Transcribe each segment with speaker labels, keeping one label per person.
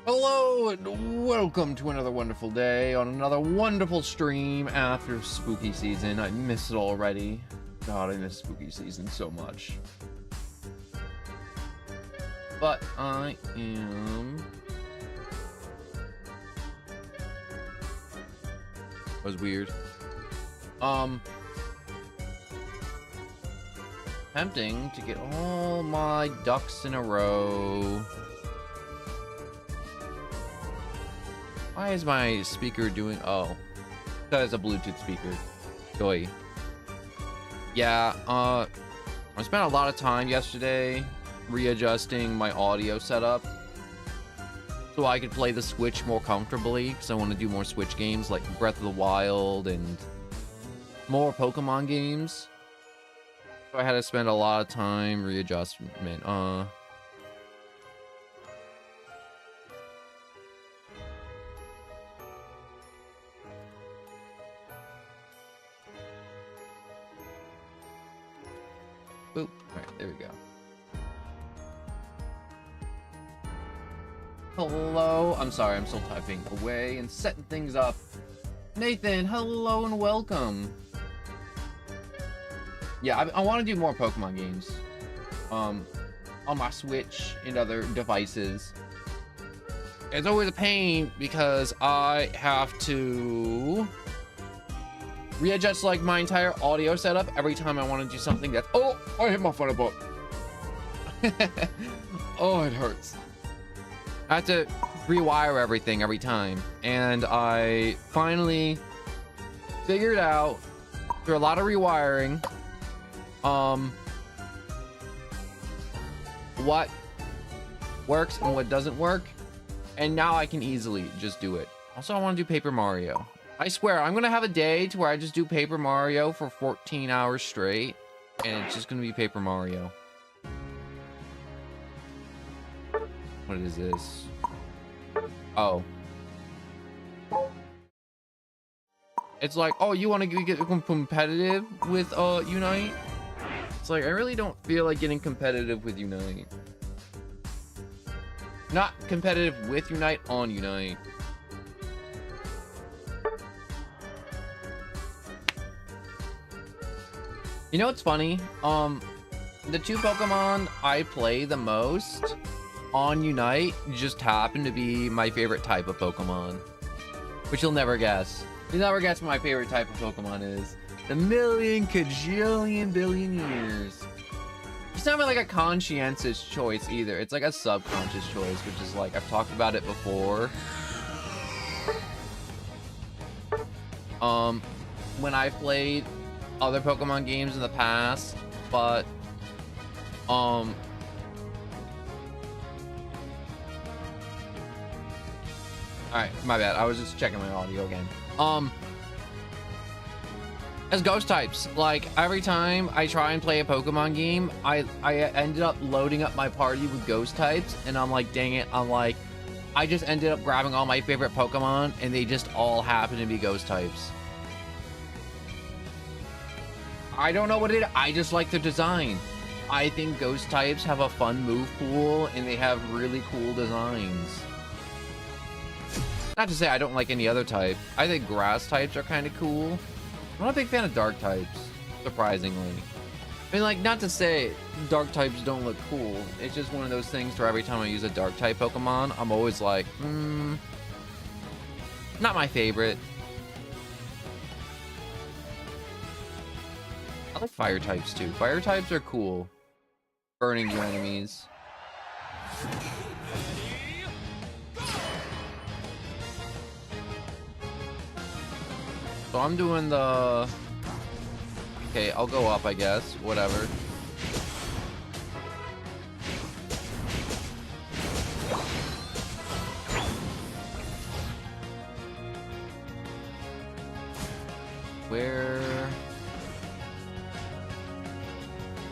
Speaker 1: Hello and welcome to another wonderful day on another wonderful stream after spooky season. I miss it already. God, I miss spooky season so much. But I am... That was weird. Attempting to get all my ducks in a row. Why is my speaker doing... Oh, because a Bluetooth speaker. Joy. Yeah, I spent a lot of time yesterday readjusting my audio setup so I could play the Switch more comfortably, because I want to do more Switch games like Breath of the Wild and more Pokemon games. So I had to spend a lot of time readjustment. Boop. Alright, there we go. Hello. I'm sorry, I'm still typing away and setting things up. Nathan, hello and welcome. Yeah, I want to do more Pokemon games. On my Switch and other devices. It's always a pain because I have to readjust like my entire audio setup every time I want to do something that's... Oh, I hit my funny book. Oh, it hurts. I have to rewire everything every time. And I finally figured out through a lot of rewiring what works and what doesn't work. And now I can easily just do it. Also, I want to do Paper Mario. I swear, I'm going to have a day to where I just do Paper Mario for 14 hours straight. And it's just going to be Paper Mario. What is this? Oh. It's like, oh, you want to get competitive with Unite? It's like, I really don't feel like getting competitive with Unite. Not competitive with Unite, on Unite. You know what's funny? The two Pokemon I play the most on Unite just happen to be my favorite type of Pokemon. Which you'll never guess. You'll never guess what my favorite type of Pokemon is. The million kajillion billion years. It's not really like a conscientious choice either. It's like a subconscious choice, which is like, I've talked about it before. When I've played other Pokemon games in the past, but alright, my bad. I was just checking my audio again. As ghost types, like every time I try and play a Pokemon game, I ended up loading up my party with ghost types, and I'm like, dang it, I just ended up grabbing all my favorite Pokemon, and they just all happen to be ghost types. I don't know what it is. I just like the design. I think ghost types have a fun move pool, and they have really cool designs. Not to say I don't like any other type. I think grass types are kind of cool. I'm not a big fan of dark types, surprisingly. I mean, like, not to say dark types don't look cool. It's just one of those things where every time I use a dark type Pokemon, I'm always like, not my favorite. I like fire types too. Fire types are cool. Burning your enemies. So I'm doing the... Okay, I'll go up, I guess. Whatever. Where...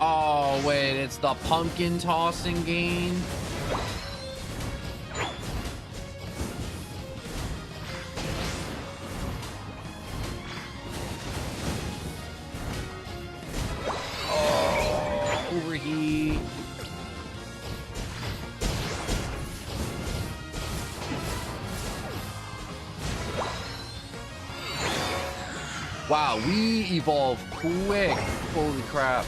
Speaker 1: Oh, wait, it's the pumpkin tossing game? Overheat. Wow, we evolve quick. Holy crap.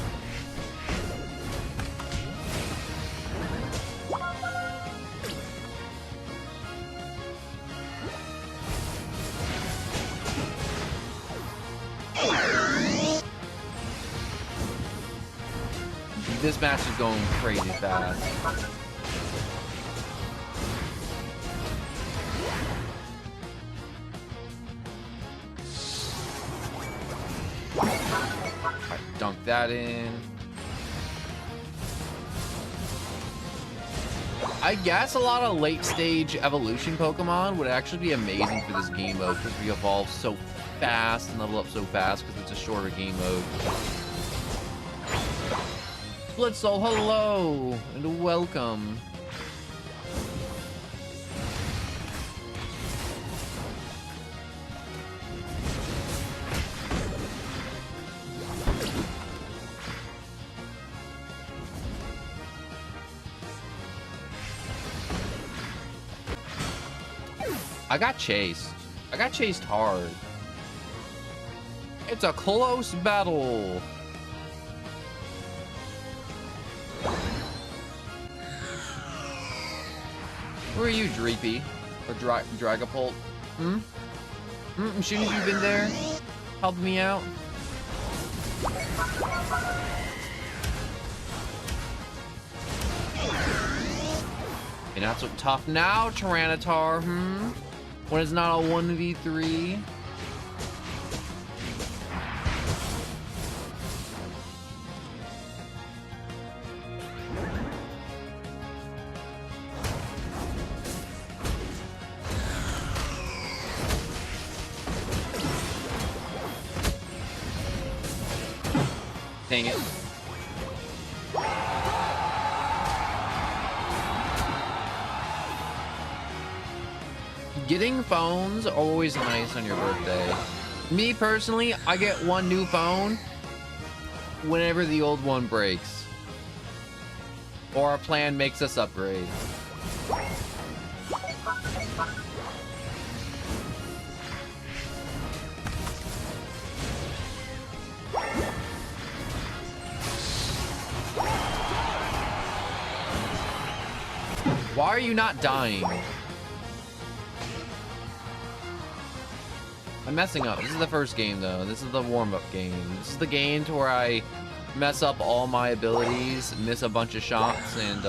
Speaker 1: This match is going crazy fast. Right, dunk that in. I guess a lot of late stage evolution Pokemon would actually be amazing for this game mode because we evolve so fast and level up so fast because it's a shorter game mode. Blitzle, hello and welcome. I got chased. I got chased hard. It's a close battle. Where are you, Dreepy? Or Dragapult? Shouldn't you have been there? Help me out? And that's what tough now, Tyranitar, When it's not a 1v3. Dang it. Getting phones are always nice on your birthday. Me personally, I get one new phone whenever the old one breaks. Or our plan makes us upgrade. Why are you not dying? I'm messing up. This is the first game, though. This is the warm-up game. This is the game to where I mess up all my abilities, miss a bunch of shots, and,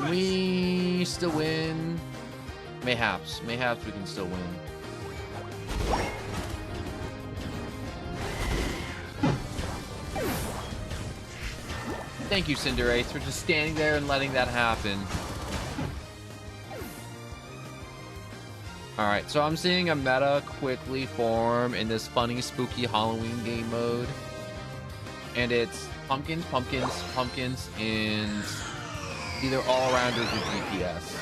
Speaker 1: we still win. Mayhaps we can still win. Thank you, Cinderace, for just standing there and letting that happen. Alright, so I'm seeing a meta quickly form in this funny, spooky Halloween game mode. And it's pumpkins, pumpkins, pumpkins, and either all-rounders or GPS.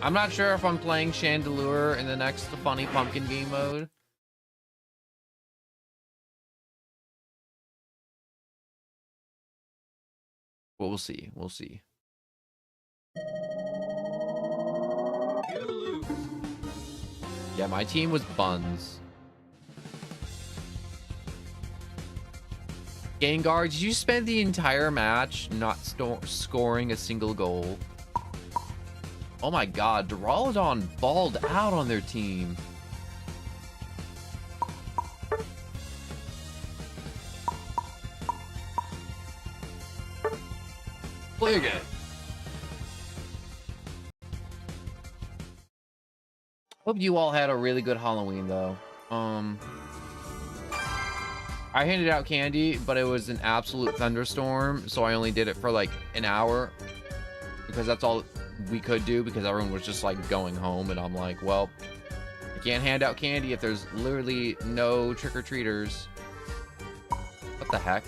Speaker 1: I'm not sure if I'm playing Chandelure in the next funny pumpkin game mode. But we'll see. We'll see. Yeah, my team was buns. Gengar, did you spend the entire match not scoring a single goal? Oh my god, Duraludon balled out on their team. Play again. Hope you all had a really good Halloween though. I handed out candy, but it was an absolute thunderstorm, so I only did it for like an hour because that's all we could do because everyone was just like going home, and I'm like, well, I can't hand out candy if there's literally no trick-or-treaters. What the heck?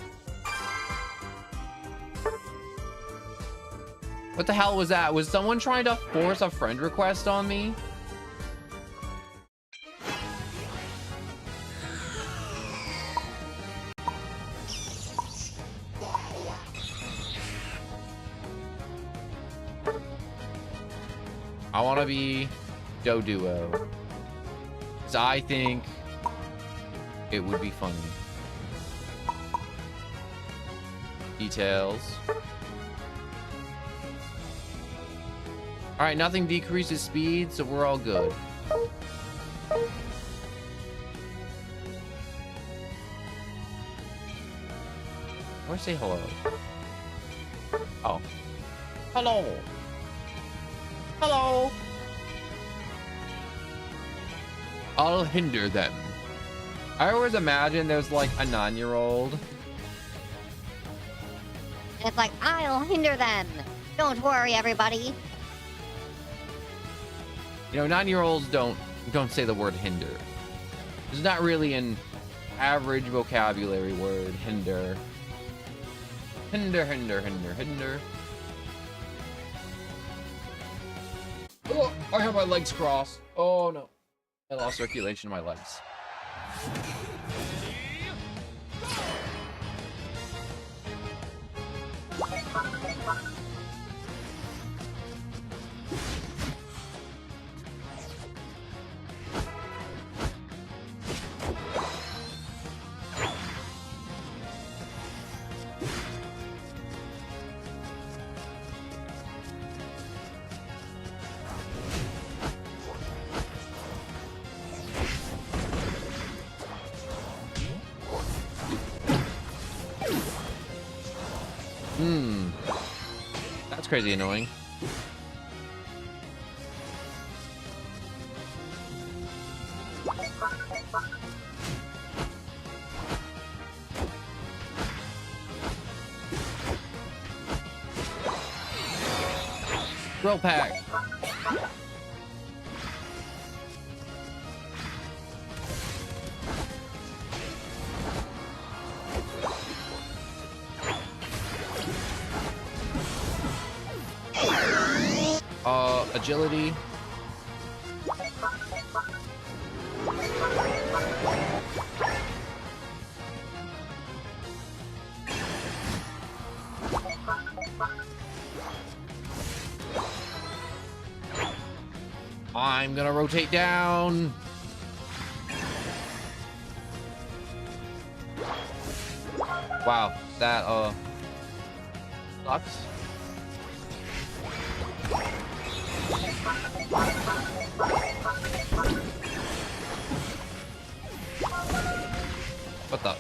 Speaker 1: What the hell was that? Was someone trying to force a friend request on me? I want to be Doduo, because I think it would be funny. Details. All right, nothing decreases speed, so we're all good. I want to say hello. Oh. Hello. Hello. I'll hinder them. I always imagine there's like a 9-year-old.
Speaker 2: It's like, I'll hinder them. Don't worry, everybody.
Speaker 1: You know, 9-year-olds don't say the word hinder. It's not really an average vocabulary word, hinder. Hinder, hinder, hinder, hinder. Oh, I have my legs crossed. Oh no. I lost circulation in my legs. That's crazy annoying. Drill pack. Agility. I'm gonna rotate down. Wow, that sucks. What the?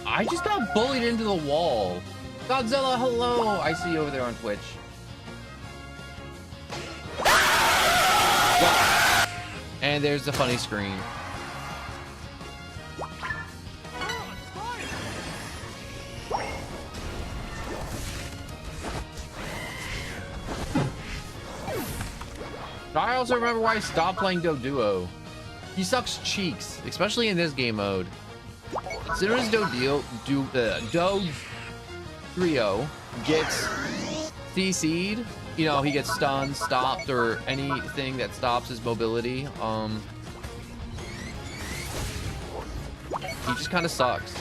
Speaker 1: I just got bullied into the wall. Godzilla, hello! I see you over there on Twitch. Well, and there's the funny screen. I also remember why I stopped playing Doduo. He sucks cheeks, especially in this game mode. As soon as Dodrio gets CC'd, you know, he gets stunned, stopped, or anything that stops his mobility. He just kind of sucks.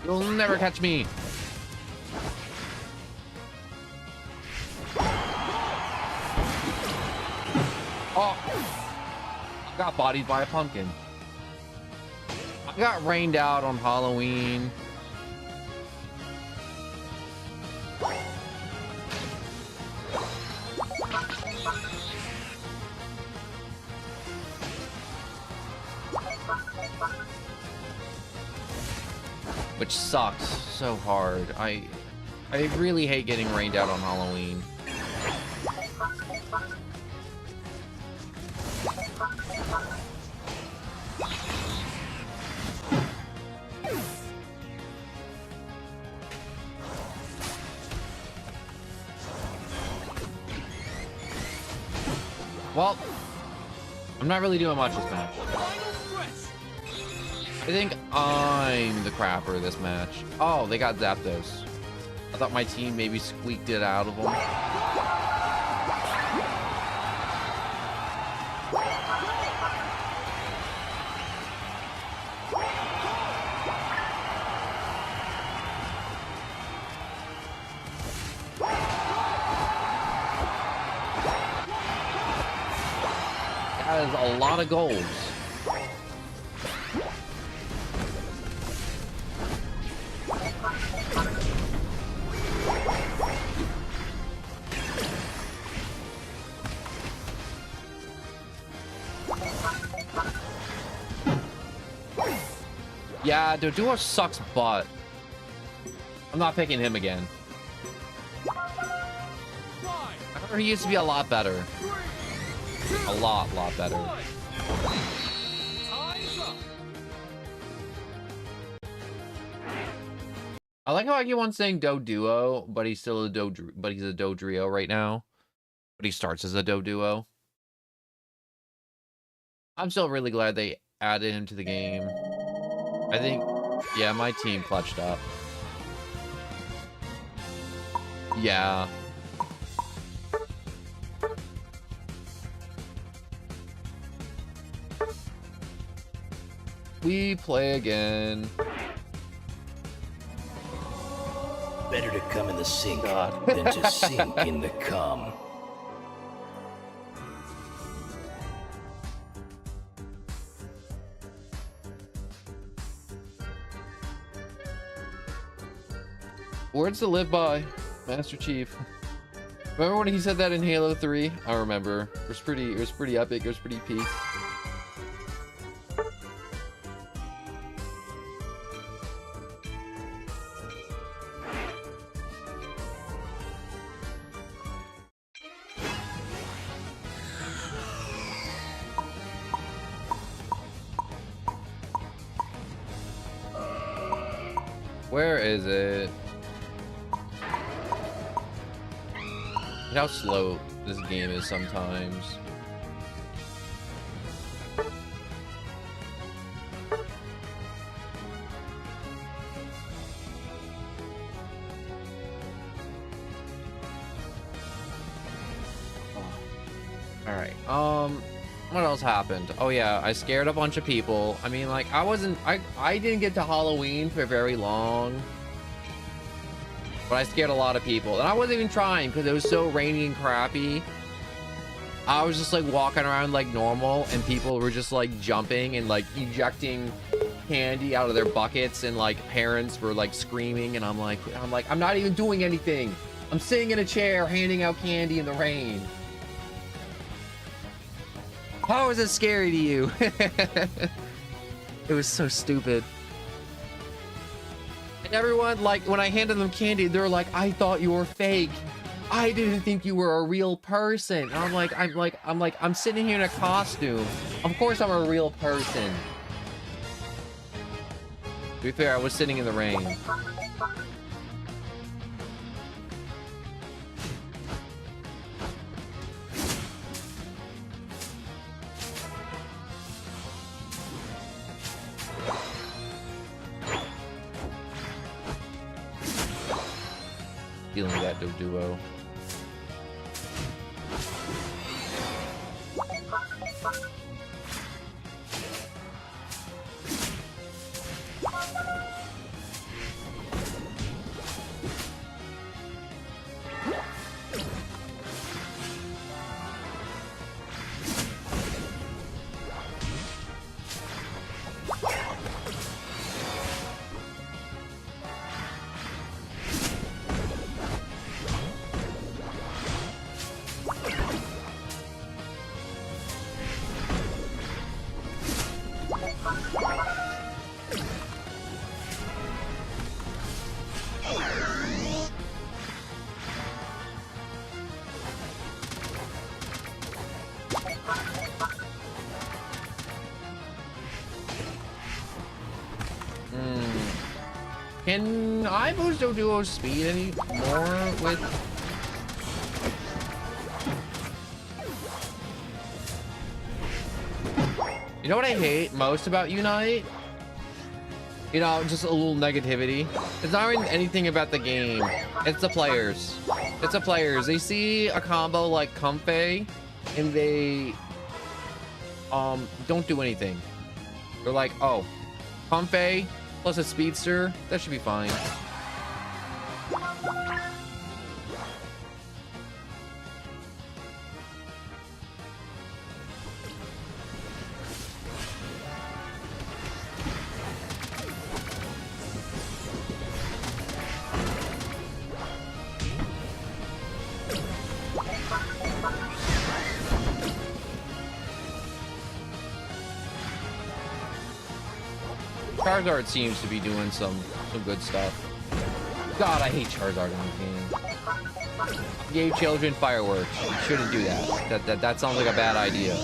Speaker 1: You'll never catch me. Got bodied by a pumpkin. I got rained out on Halloween. Which sucks so hard. I really hate getting rained out on Halloween. Well, I'm not really doing much this match. I think I'm the crapper this match. Oh, they got Zapdos. I thought my team maybe squeaked it out of them. That is a lot of golds. Yeah, Doduo sucks butt. I'm not picking him again. I remember he used to be a lot better. A lot better. I like how everyone's saying Doduo, but he's still a he's a Dodrio right now. But he starts as a Doduo. I'm still really glad they added him to the game. I think, yeah, my team clutched up. Yeah. We play again.
Speaker 3: Better to come in the sink than to sink in the cum.
Speaker 1: Words to live by, Master Chief. Remember when he said that in Halo 3? I remember. It was pretty epic. It was pretty peak. Where is it? Look how slow this game is sometimes. Alright, what else happened? Oh yeah, I scared a bunch of people. I mean, like, I didn't get to Halloween for very long. But I scared a lot of people. And I wasn't even trying because it was so rainy and crappy. I was just like walking around like normal and people were just like jumping and like ejecting candy out of their buckets and like parents were like screaming and I'm like, I'm not even doing anything. I'm sitting in a chair handing out candy in the rain. How is it scary to you? It was so stupid. And everyone, like, when I handed them candy, they were like, I thought you were fake. I didn't think you were a real person. And I'm sitting here in a costume. Of course I'm a real person. To be fair, I was sitting in the rain. Dealing with that Doduo. Can I boost Doduo's speed any more with... You know what I hate most about Unite? You know, just a little negativity. It's not even anything about the game. It's the players. It's the players. They see a combo like Comfey and they don't do anything. They're like, oh, Comfey plus a speedster, that should be fine. Charizard seems to be doing some good stuff. God, I hate Charizard in this game. Gave children fireworks. You shouldn't do that. That sounds like a bad idea.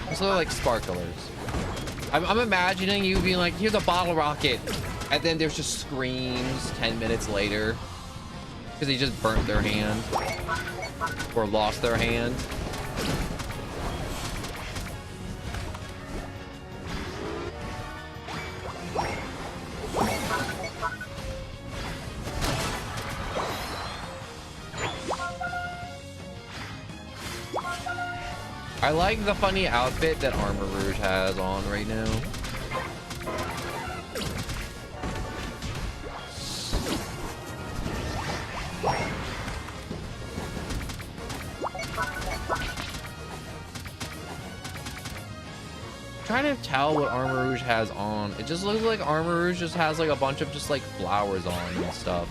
Speaker 1: It's sort of like sparklers. I'm imagining you being like, here's a bottle rocket, and then there's just screams 10 minutes later because they just burnt their hand or lost their hand. I like the funny outfit that Armarouge has on right now. I'm trying to tell what Armarouge has on. It just looks like Armarouge just has like a bunch of just like flowers on and stuff.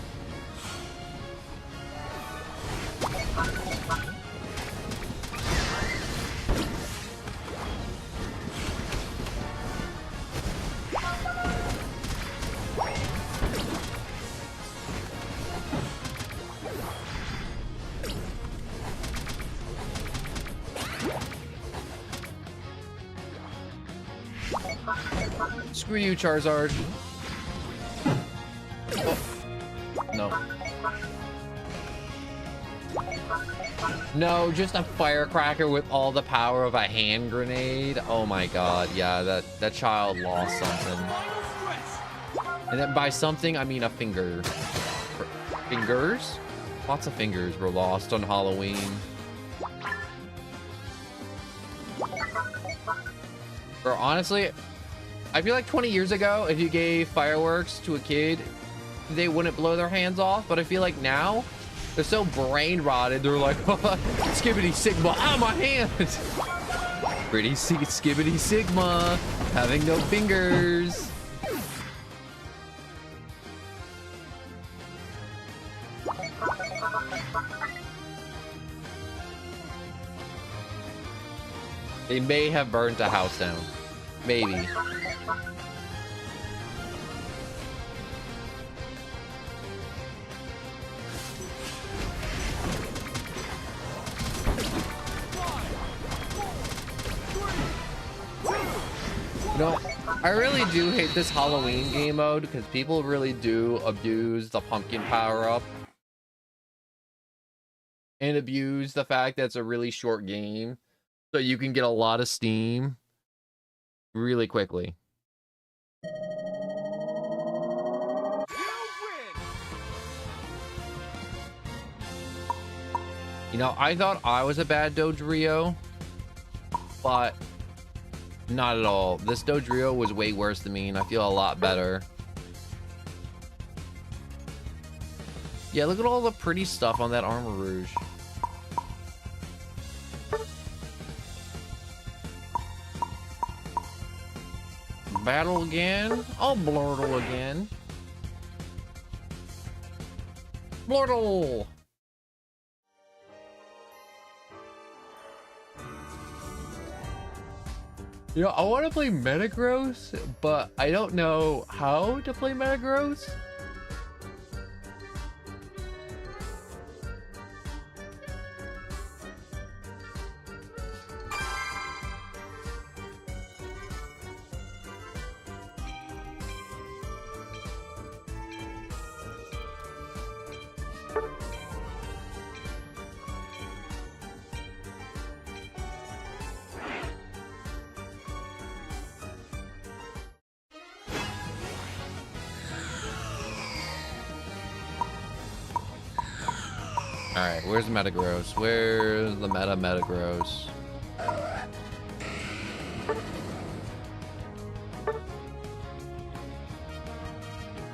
Speaker 1: Screw you, Charizard. Oh. No. No, just a firecracker with all the power of a hand grenade. Oh my god, yeah, that child lost something. And then by something, I mean a finger. Fingers? Lots of fingers were lost on Halloween. Or honestly, I feel like 20 years ago, if you gave fireworks to a kid, they wouldn't blow their hands off. But I feel like now, they're so brain rotted. They're like, skibbity sigma, out of my hand. Pretty skibbity sigma, having no fingers. They may have burnt a house down. Maybe. No, I really do hate this Halloween game mode because people really do abuse the pumpkin power-up. And abuse the fact that it's a really short game. So you can get a lot of steam really quickly. You know, I thought I was a bad Dodrio, but not at all. This Dodrio was way worse than me, and I feel a lot better. Yeah, look at all the pretty stuff on that Armarouge. Battle again? I'll Blurtle again. Blurtle! You know, I want to play Metagross, but I don't know how to play Metagross. Alright, where's the Metagross? Where's the Metagross?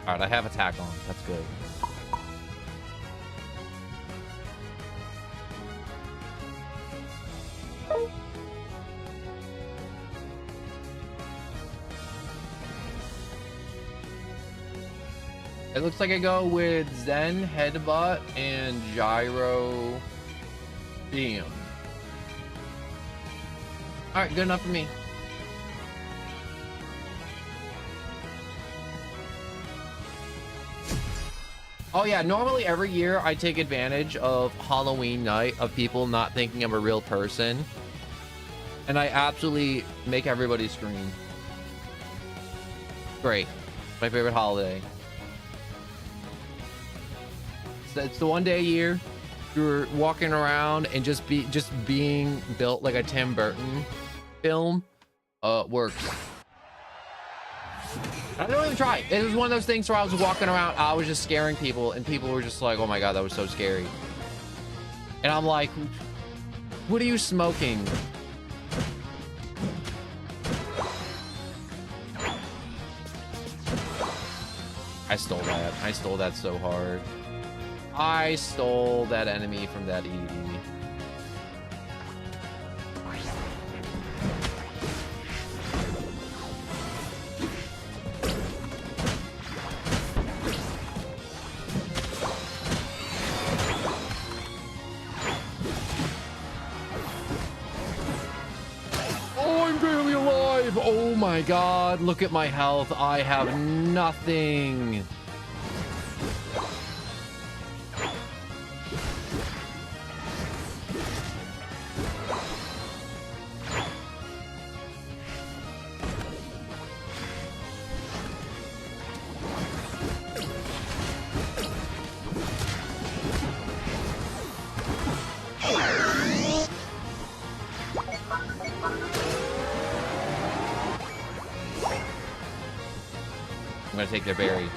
Speaker 1: Alright, I have attack on. That's good. It looks like I go with Zen, Headbutt, and Gyro Beam. Alright, good enough for me. Oh yeah, normally every year I take advantage of Halloween night of people not thinking I'm a real person. And I absolutely make everybody scream. Great. My favorite holiday. It's the one day a year you're walking around and just being built like a Tim Burton film works. I don't even try. It was one of those things where I was walking around, I was just scaring people, and people were just like, oh my god, that was so scary. And I'm like, what are you smoking? I stole that. I stole that so hard. I stole that enemy from that Eevee. Oh, I'm barely alive. Oh my god, look at my health. I have nothing. I'm gonna take their berry.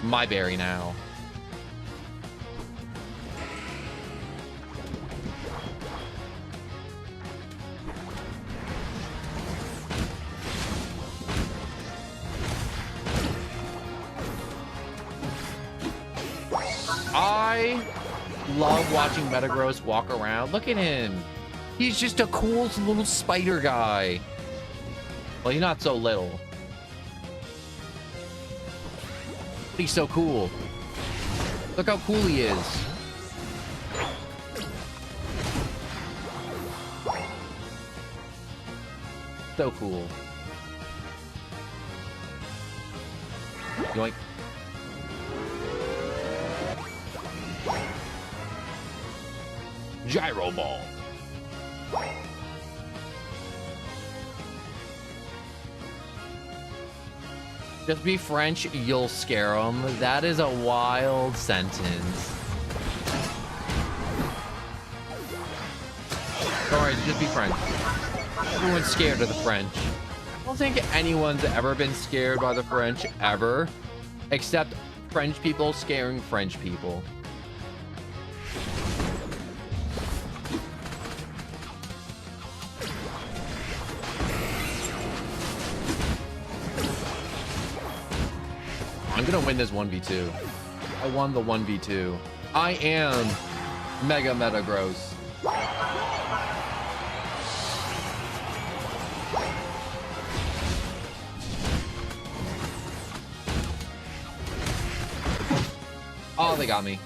Speaker 1: My berry now. I love watching Metagross walk around. Look at him. He's just a cool little spider guy. Well, he's not so little. He's so cool. Look how cool he is. So cool. Yoink. Gyro Ball. Just be French, you'll scare them. That is a wild sentence. Alright, just be French. Everyone's scared of the French. I don't think anyone's ever been scared by the French, ever. Except French people scaring French people. I'm gonna win this 1v2. I won the 1v2. I am Mega Metagross. Oh, they got me.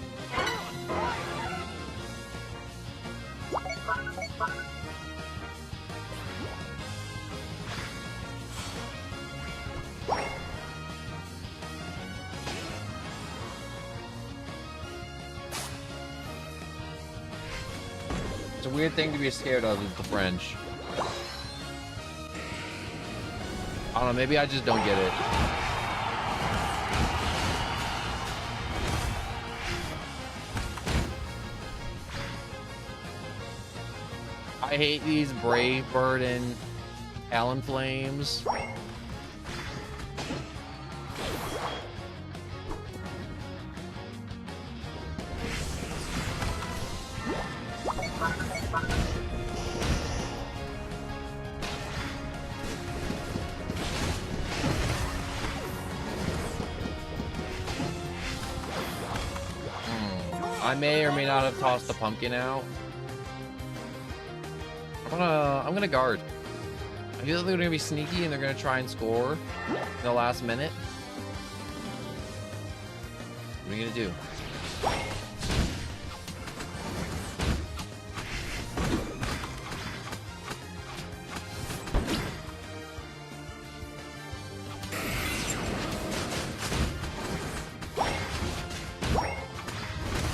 Speaker 1: It's a weird thing to be scared of, is the French. I don't know, maybe I just don't get it. I hate these Brave Bird and Talonflames. I may or may not have tossed the pumpkin out. I'm gonna guard. I feel like they're gonna be sneaky and they're gonna try and score in the last minute. What are you gonna do?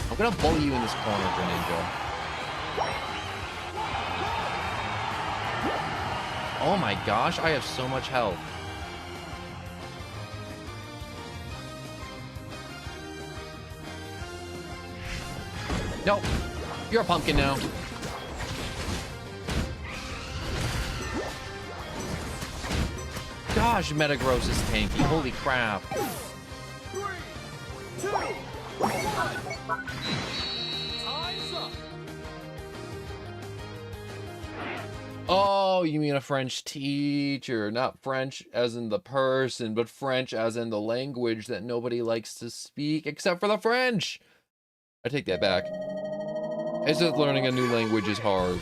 Speaker 1: I'm gonna bully you in this corner, Greninja. Oh my gosh, I have so much health. Nope. You're a pumpkin now. Gosh, Metagross is tanky. Holy crap.
Speaker 4: 3, 2, 1. Time's up.
Speaker 1: Oh, you mean a French teacher. Not French as in the person, but French as in the language that nobody likes to speak except for the French. I take that back. It's just learning a new language is hard.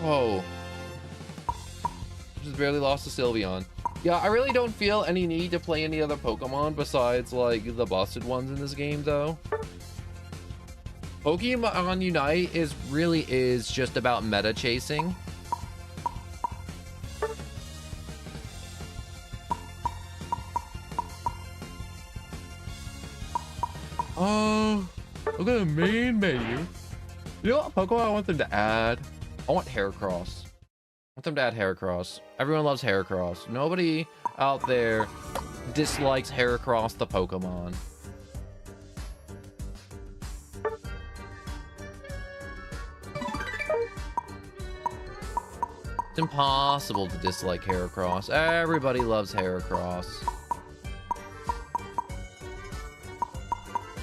Speaker 1: Whoa. Just barely lost to Sylveon. Yeah, I really don't feel any need to play any other Pokemon besides, like, the busted ones in this game, though. Pokemon Unite really is just about meta chasing. Look at the main menu. You know what Pokemon I want them to add? I want Heracross. I want them to add Heracross. Everyone loves Heracross. Nobody out there dislikes Heracross the Pokemon. It's impossible to dislike Heracross. Everybody loves Heracross.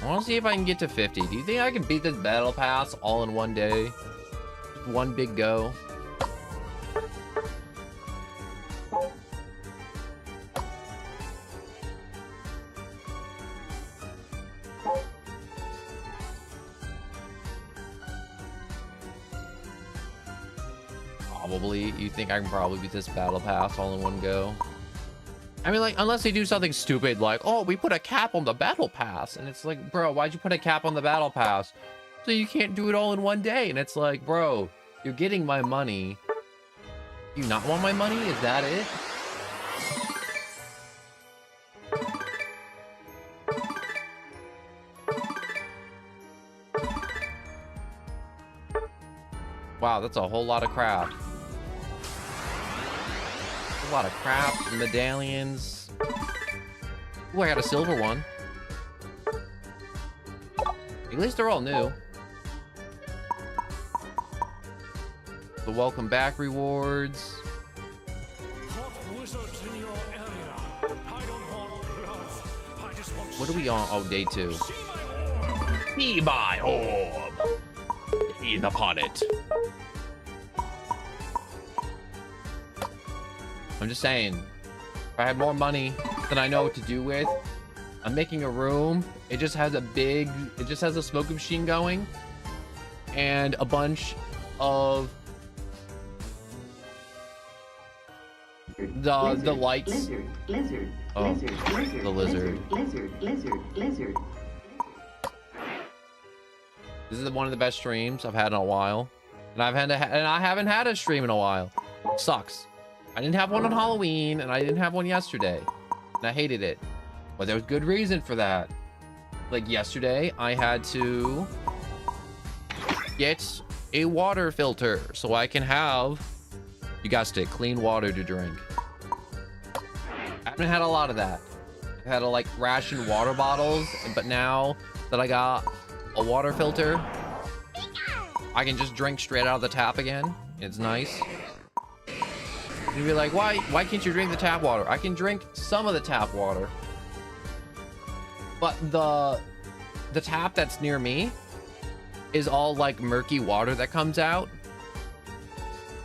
Speaker 1: I want to see if I can get to 50. Do you think I can beat this battle pass all in one day? One big go? Probably. You think I can probably beat this battle pass all in one go? I mean, like, unless they do something stupid like, oh, we put a cap on the battle pass. And it's like, bro, why'd you put a cap on the battle pass? So you can't do it all in one day. And it's like, bro, you're getting my money. You not want my money? Is that it? Wow, that's a whole lot of crap. A lot of crap, medallions. Ooh, I got a silver one. At least they're all new. The welcome back rewards. What are we on? Oh, day 2. See my orb. Feed upon it. I'm just saying, if I had more money than I know what to do with, I'm making a room. It just has a smoke machine going and a bunch of the lights. Oh, the lizard. This is one of the best streams I've had in a while, and I haven't had a stream in a while. Sucks. I didn't have one on Halloween, and I didn't have one yesterday, and I hated it. But there was good reason for that. Like yesterday, I had to get a water filter so I can have, you guessed it, clean water to drink. I haven't had a lot of that. I had to like ration water bottles, but now that I got a water filter, I can just drink straight out of the tap again. It's nice. You'd be like, why can't you drink the tap water? I can drink some of the tap water, but the tap that's near me is all like murky water that comes out,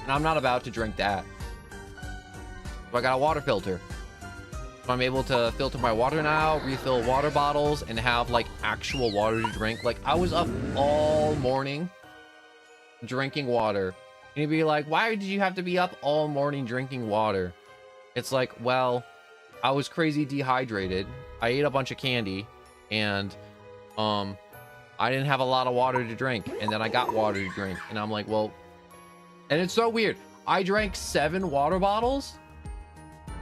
Speaker 1: and I'm not about to drink that. So I got a water filter. So I'm able to filter my water now, refill water bottles, and have like actual water to drink. Like I was up all morning drinking water. And you'd be like, why did you have to be up all morning drinking water? It's like, well, I was crazy dehydrated. I ate a bunch of candy and I didn't have a lot of water to drink, and then I got water to drink, and I'm like, well, and it's so weird. I drank 7 water bottles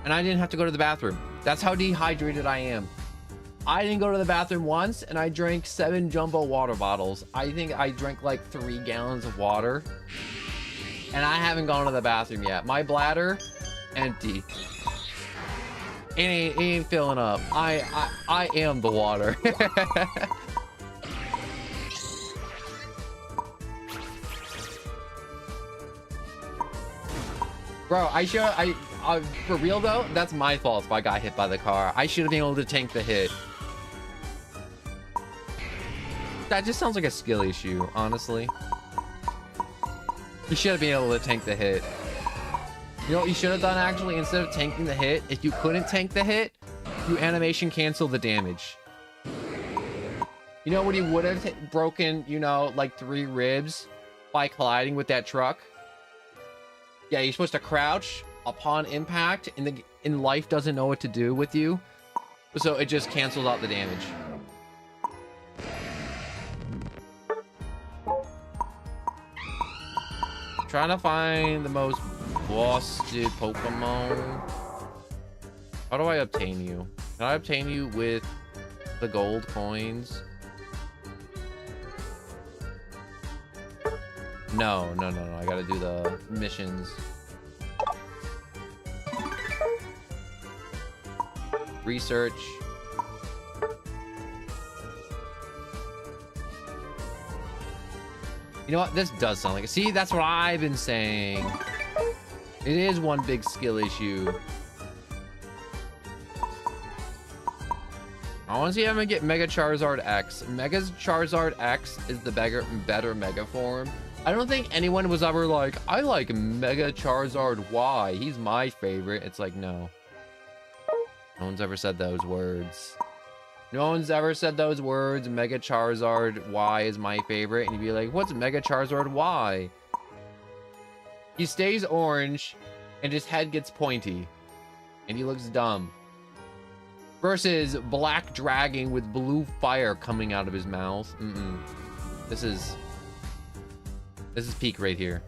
Speaker 1: and I didn't have to go to the bathroom. That's how dehydrated I am. I didn't go to the bathroom once, and I drank 7 jumbo water bottles. I think I drank like 3 gallons of water, and I haven't gone to the bathroom yet. My bladder, empty. It ain't filling up. I am the water. Bro, for real though, that's my fault if I got hit by the car. I should have been able to tank the hit. That just sounds like a skill issue, honestly. You should have been able to tank the hit. You know what you should have done actually? Instead of tanking the hit, if you couldn't tank the hit, you animation cancel the damage. You know what he would have broken, you know, like 3 ribs by colliding with that truck? Yeah, you're supposed to crouch upon impact, and life doesn't know what to do with you, so it just cancels out the damage. Trying to find the most busted Pokemon. How do I obtain you? Can I obtain you with the gold coins? No. I gotta do the missions. Research. You know what? This does sound like it. See, that's what I've been saying. It is one big skill issue. I want to see if I'm gonna get Mega Charizard X. Mega Charizard X is the better Mega form. I don't think anyone was ever like, I like Mega Charizard Y. He's my favorite. It's like, no. No one's ever said those words. No one's ever said those words. Mega Charizard Y is my favorite. And you'd be like, what's Mega Charizard Y? He stays orange and his head gets pointy. And he looks dumb. Versus Black Dragon with blue fire coming out of his mouth. This is peak right here.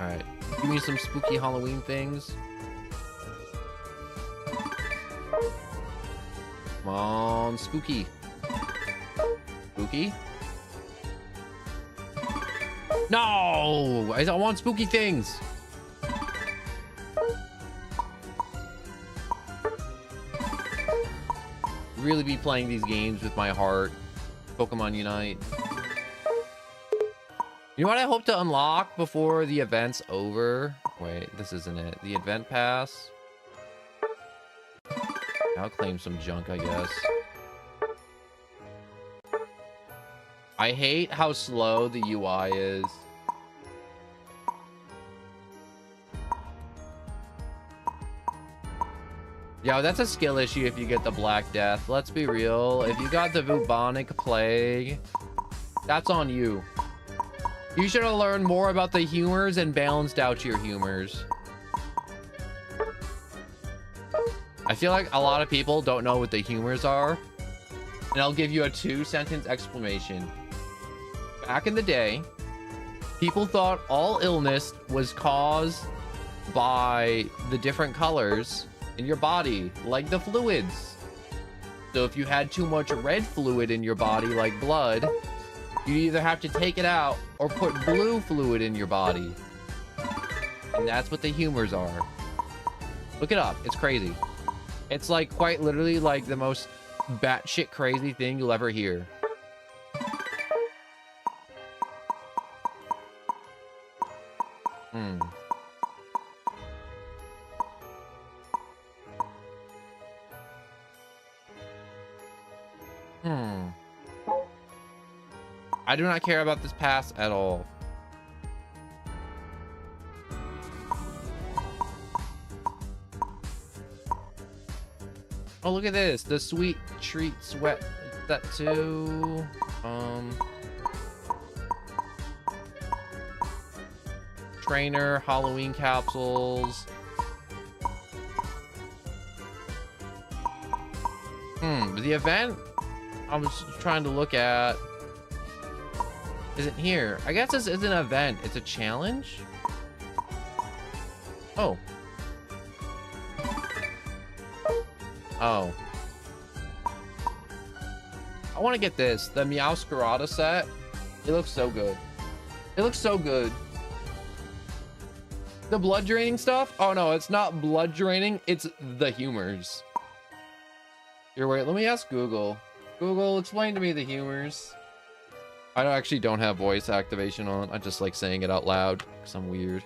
Speaker 1: Alright. Give me some spooky Halloween things. Come on, spooky. Spooky? No! I don't want spooky things. Really be playing these games with my heart. Pokemon Unite. You know what I hope to unlock before the event's over? Wait, this isn't it. The event pass. I'll claim some junk, I guess. I hate how slow the UI is. Yo, that's a skill issue if you get the Black Death. Let's be real. If you got the Bubonic Plague, that's on you. You should have learned more about the humors and balanced out your humors. I feel like a lot of people don't know what the humors are. And I'll give you a 2-sentence explanation. Back in the day, people thought all illness was caused by the different colors in your body, like the fluids. So if you had too much red fluid in your body, like blood, you either have to take it out or put blue fluid in your body. And that's what the humors are. Look it up. It's crazy. It's like quite literally like the most batshit crazy thing you'll ever hear. Hmm. I do not care about this pass at all. Oh, look at this. The sweet treat sweat. Is that too? Trainer, Halloween capsules. The event I was trying to look at isn't here. I guess this isn't an event. It's a challenge. Oh. Oh. I want to get this. The Meowscarada set. It looks so good. It looks so good. The blood draining stuff? Oh no, it's not blood draining. It's the humors. Here, wait, let me ask Google. Google, explain to me the humors. I actually don't have voice activation on. I just like saying it out loud because I'm weird.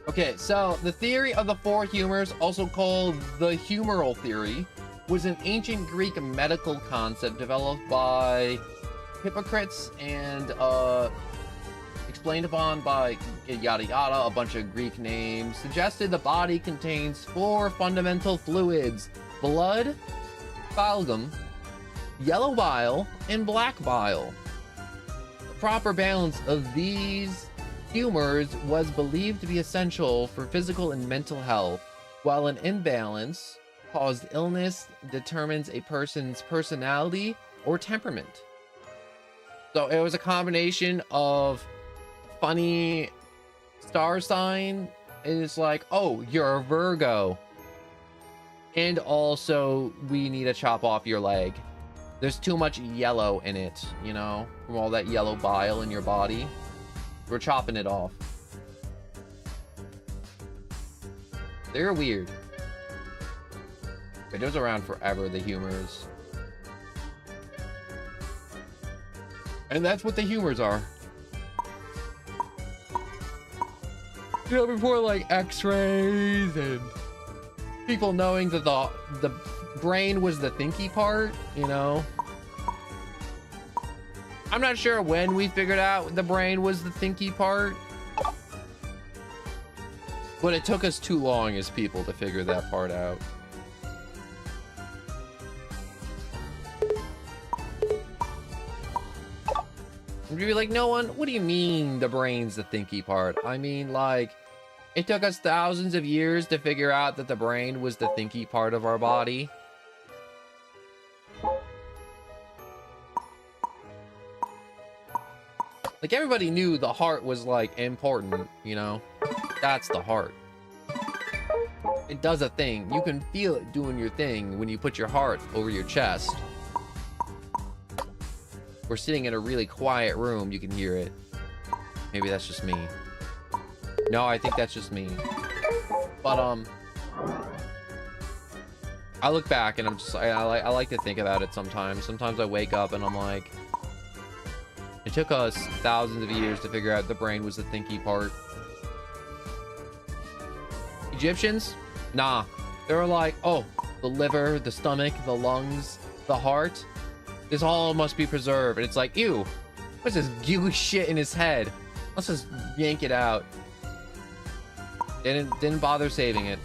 Speaker 1: Okay, so the theory of the four humors, also called the humoral theory, was an ancient Greek medical concept developed by Hippocrates and explained upon by yada yada, a bunch of Greek names, suggested the body contains four fundamental fluids: blood, phlegm, yellow bile, and black bile. The proper balance of these humors was believed to be essential for physical and mental health, while an imbalance caused illness, determines a person's personality or temperament. So it was a combination of funny star sign, and it's like, oh, you're a Virgo, and also we need to chop off your leg. There's too much yellow in it, you know, from all that yellow bile in your body. We're chopping it off. They're weird. It was around forever, the humors. And that's what the humors are. You know, before like x-rays and people knowing that the brain was the thinky part, you know. I'm not sure when we figured out the brain was the thinky part, but it took us too long as people to figure that part out. And you'd be like, no one, what do you mean the brain's the thinky part? I mean, like, it took us thousands of years to figure out that the brain was the thinky part of our body. Like, everybody knew the heart was, like, important, you know? That's the heart. It does a thing. You can feel it doing your thing when you put your heart over your chest. We're sitting in a really quiet room, you can hear it. Maybe that's just me. No, I think that's just me. But, I look back and I'm just, I like to think about it sometimes. Sometimes I wake up and I'm like, it took us thousands of years to figure out the brain was the thinky part. Egyptians? Nah. They were like, oh, the liver, the stomach, the lungs, the heart. This all must be preserved. And it's like, ew. What's this gooey shit in his head? Let's just yank it out. Didn't bother saving it.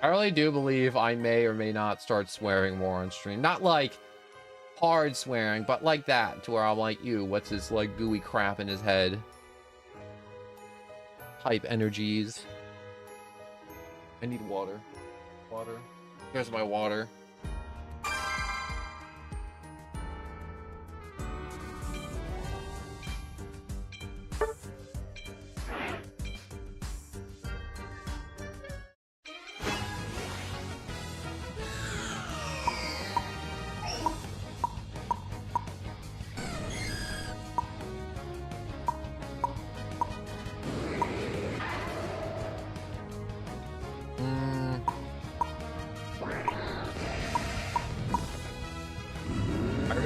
Speaker 1: I really do believe I may or may not start swearing more on stream. Not like hard swearing, but like that, to where I'm like, ew, what's this like gooey crap in his head? Type energies. I need water. Water. Here's my water.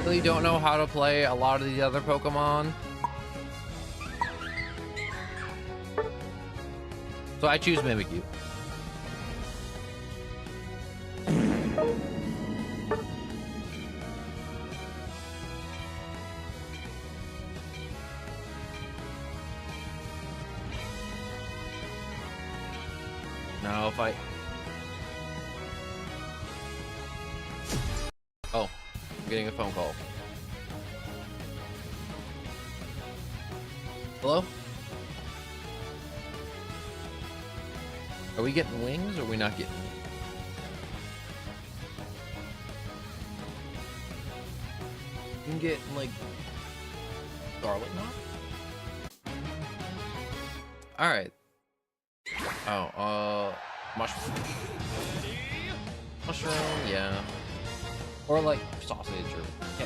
Speaker 1: really don't know how to play a lot of the other Pokemon. So I choose Mimikyu. Now if I... Oh, I'm getting a phone call. Hello? Are we getting wings or are we not getting wings? You can get like garlic knot? Alright. Oh, mushroom. Mushroom, yeah. Or like sausage or... Yeah,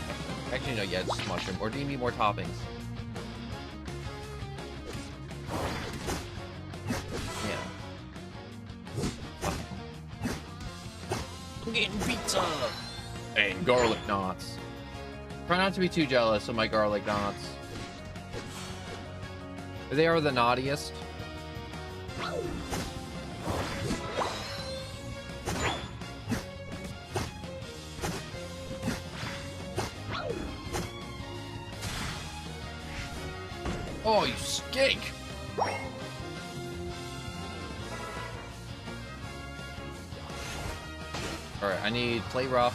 Speaker 1: actually no, yeah, just mushroom. Or do you need more toppings? I'm getting pizza and garlic knots. Try not to be too jealous of my garlic knots. They are the naughtiest. Oh, you skink! Alright, I need play rough.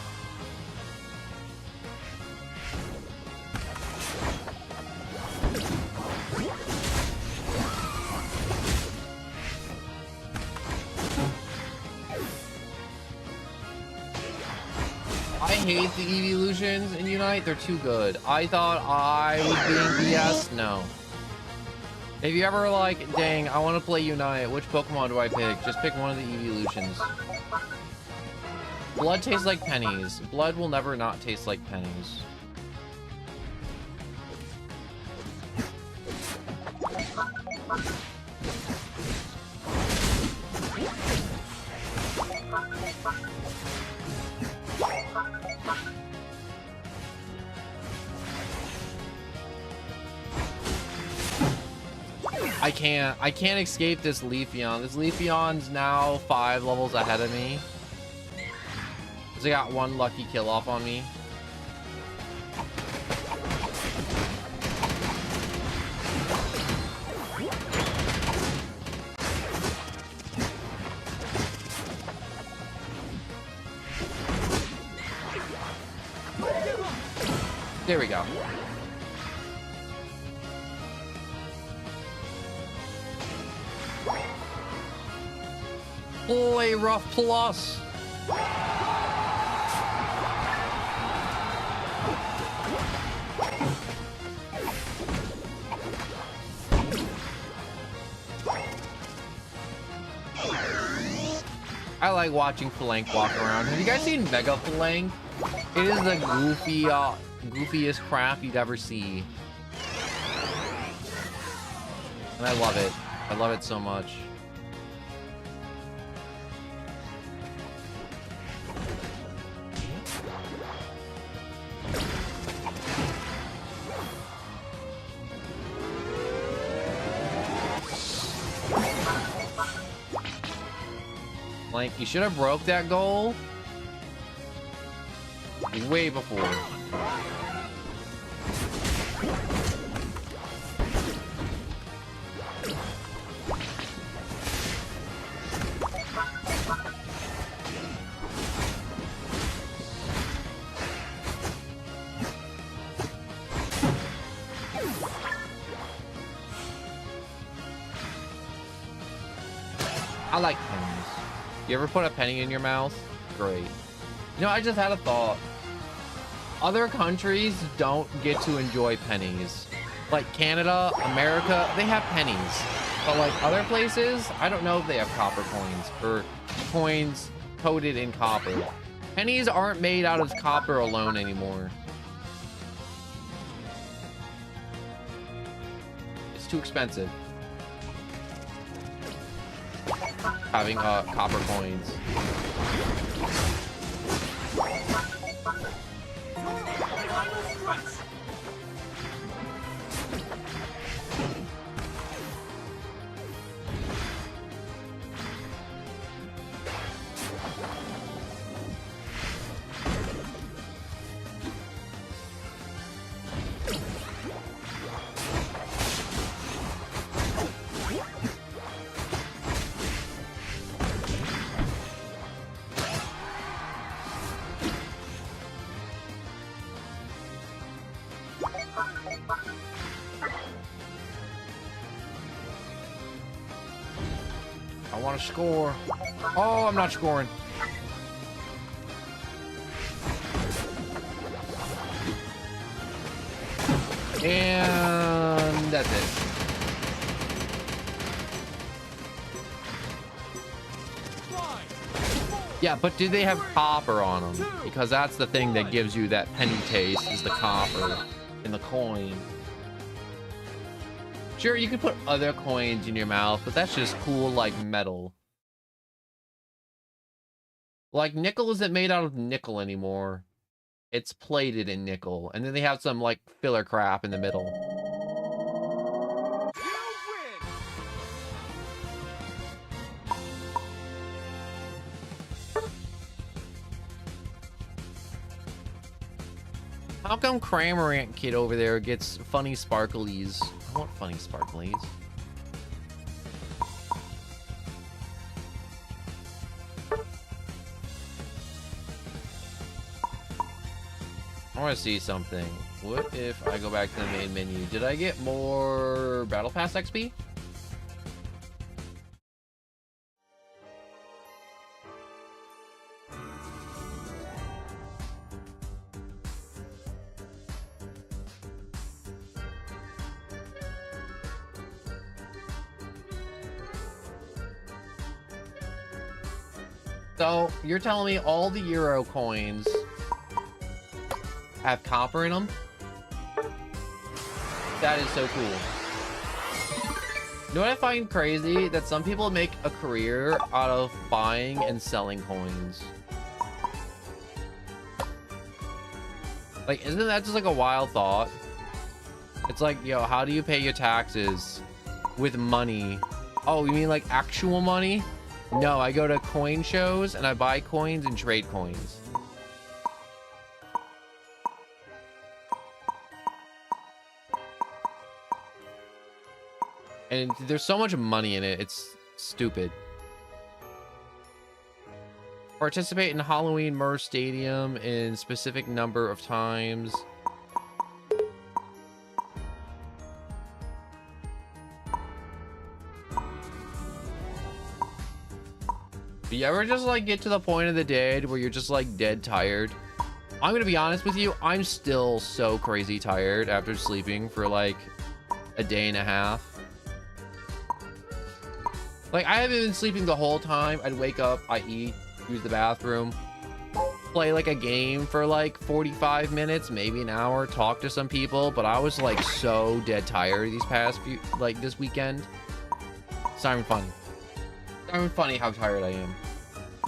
Speaker 1: I hate the evolutions in Unite. They're too good. I thought I was being BS. No. If you ever like, dang, I want to play Unite, which Pokemon do I pick? Just pick one of the evolutions. Blood tastes like pennies. Blood will never not taste like pennies. I can't escape this Leafeon. This Leafeon's now 5 levels ahead of me. Cause I got one lucky kill off on me. There we go. Play rough plus. I like watching Falank walk around. Have you guys seen Mega Falank? It is the goofiest crap you'd ever see. And I love it. I love it so much. Like, you should have broke that goal way before. I like pennies. You ever put a penny in your mouth? Great. You know, I just had a thought. Other countries don't get to enjoy pennies. Like Canada, America, they have pennies. But like other places, I don't know if they have copper coins or coins coated in copper. Pennies aren't made out of copper alone anymore. It's too expensive. Having copper coins.
Speaker 4: Double stretch.
Speaker 1: I want to score. Oh, I'm not scoring. And that's it. Yeah, but do they have copper on them? Because that's the thing that gives you that penny taste, is the copper in the coin. Sure, you can put other coins in your mouth, but that's just cool like metal. Like nickel isn't made out of nickel anymore. It's plated in nickel. And then they have some like filler crap in the middle. How come Cramorant Kid over there gets funny sparklies? I want funny sparklies. I want to see something. What if I go back to the main menu? Did I get more Battle Pass XP? So, you're telling me all the Euro coins have copper in them? That is so cool. You know what I find crazy? That some people make a career out of buying and selling coins. Like, isn't that just like a wild thought? It's like, yo, how do you pay your taxes with money? Oh, you mean like actual money? No, I go to coin shows and I buy coins and trade coins. And there's so much money in it, it's stupid. Participate in Halloween Merge Stadium in specific number of times. Do you ever just like get to the point of the day where you're just like dead tired? I'm gonna be honest with you, I'm still so crazy tired after sleeping for like a day and a half. Like, I haven't been sleeping the whole time. I'd wake up, I eat, use the bathroom, play like a game for like 45 minutes, maybe an hour, talk to some people, but I was like so dead tired these past few, like this weekend. It's not even funny. It's not even funny how tired I am.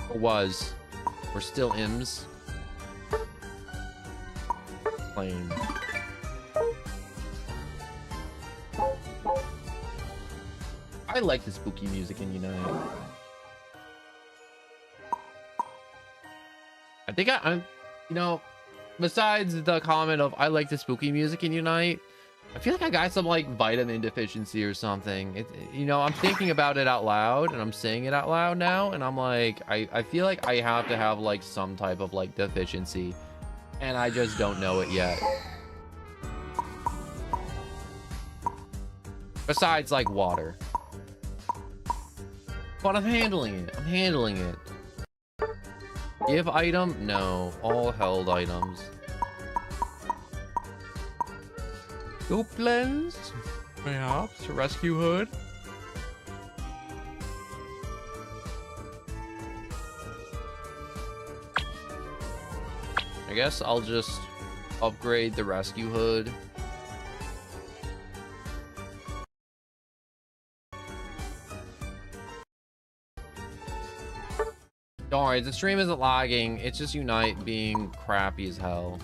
Speaker 1: Or was. We're still Ims. Playing. I like the spooky music in Unite. I think I'm, you know, besides the comment of I like the spooky music in Unite, I feel like I got some like vitamin deficiency or something. You know, I'm thinking about it out loud and I'm saying it out loud now, and I'm like, I feel like I have to have like some type of like deficiency, and I just don't know it yet. Besides like water. But I'm handling it. I'm handling it. Give item? No. All held items. Goop lens? Perhaps. Rescue hood? I guess I'll just upgrade the rescue hood. Don't worry, the stream isn't lagging. It's just Unite being crappy as hell.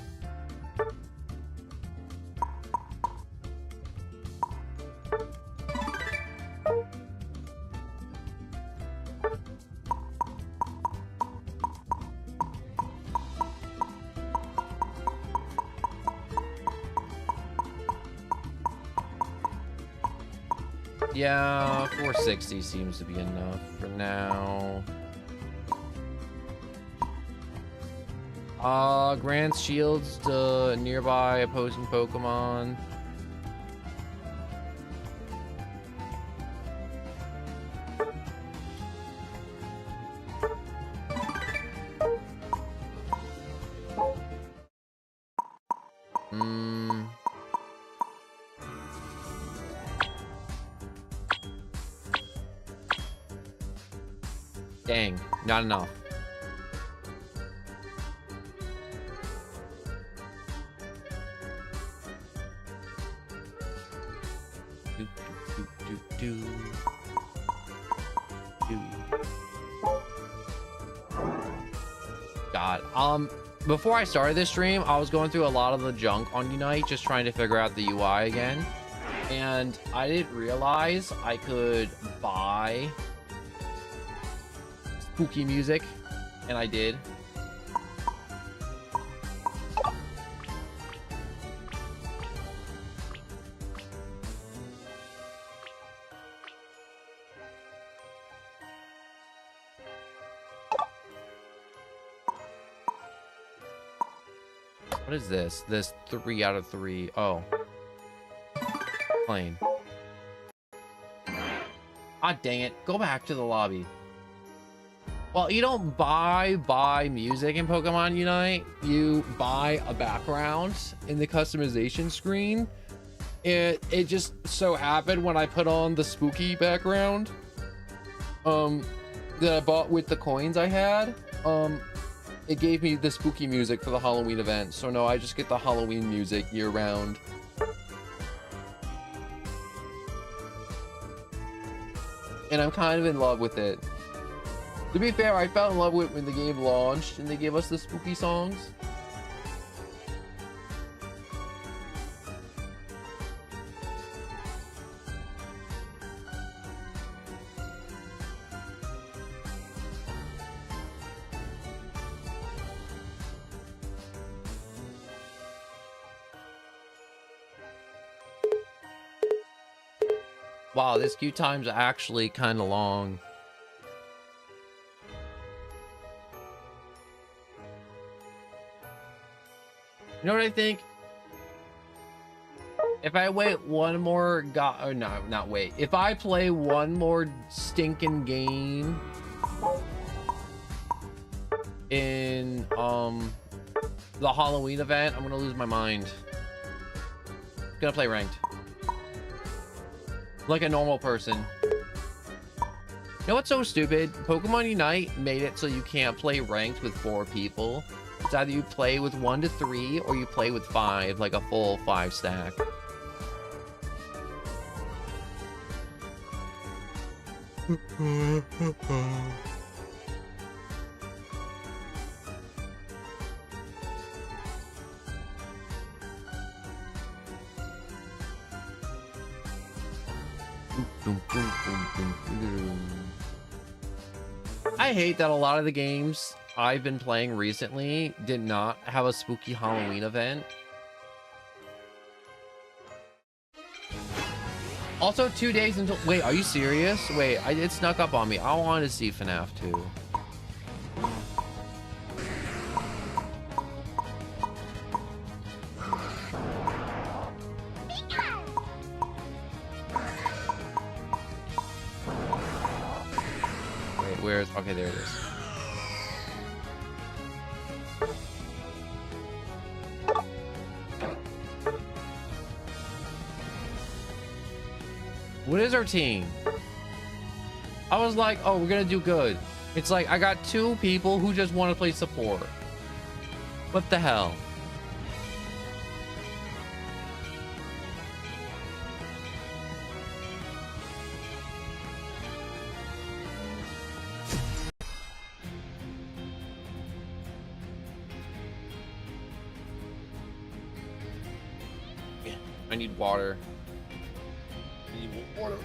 Speaker 1: Yeah, 460 seems to be enough for now. Grants shields to nearby opposing Pokemon. Dang, not enough. God, before I started this stream, I was going through a lot of the junk on Unite, just trying to figure out the UI again. And I didn't realize I could buy spooky music, and I did. What is this? This 3 out of 3. Oh. Plane. Ah, dang it. Go back to the lobby. Well, you don't buy music in Pokemon Unite. You buy a background in the customization screen. It just so happened when I put on the spooky background that I bought with the coins I had, it gave me the spooky music for the Halloween event. So no, I just get the Halloween music year round. And I'm kind of in love with it. To be fair, I fell in love with it when the game launched and they gave us the spooky songs. Wow, this queue time's actually kind of long. You know what I think? If I wait one more or no, not wait. If I play one more stinking game in the Halloween event, I'm gonna lose my mind. I'm gonna play ranked. Like a normal person. You know what's so stupid? Pokemon Unite made it so you can't play ranked with 4 people. It's either you play with 1 to 3 or you play with 5, like a full 5 stack. I hate that a lot of the games I've been playing recently did not have a spooky Halloween event. Also, 2 days until... Wait, are you serious? Wait, it snuck up on me. I wanted to see FNAF 2. Wait, where's... Okay, there it is. What is our team? I was like, oh, we're gonna do good. It's like, I got 2 people who just want to play support. What the hell? I need water.
Speaker 5: Water.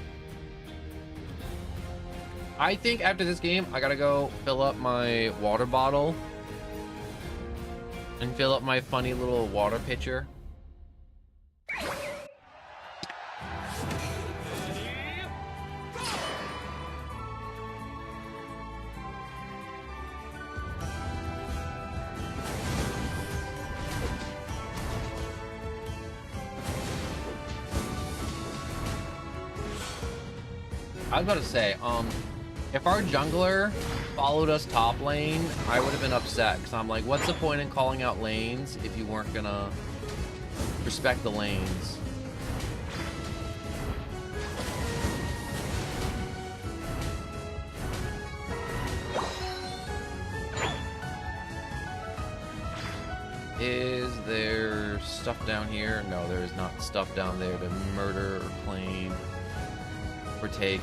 Speaker 1: I think after this game, I gotta go fill up my water bottle and fill up my funny little water pitcher. I was about to say, if our jungler followed us top lane, I would have been upset, because I'm like, what's the point in calling out lanes if you weren't gonna respect the lanes? Is there stuff down here? No, there is not stuff down there to murder or claim or take.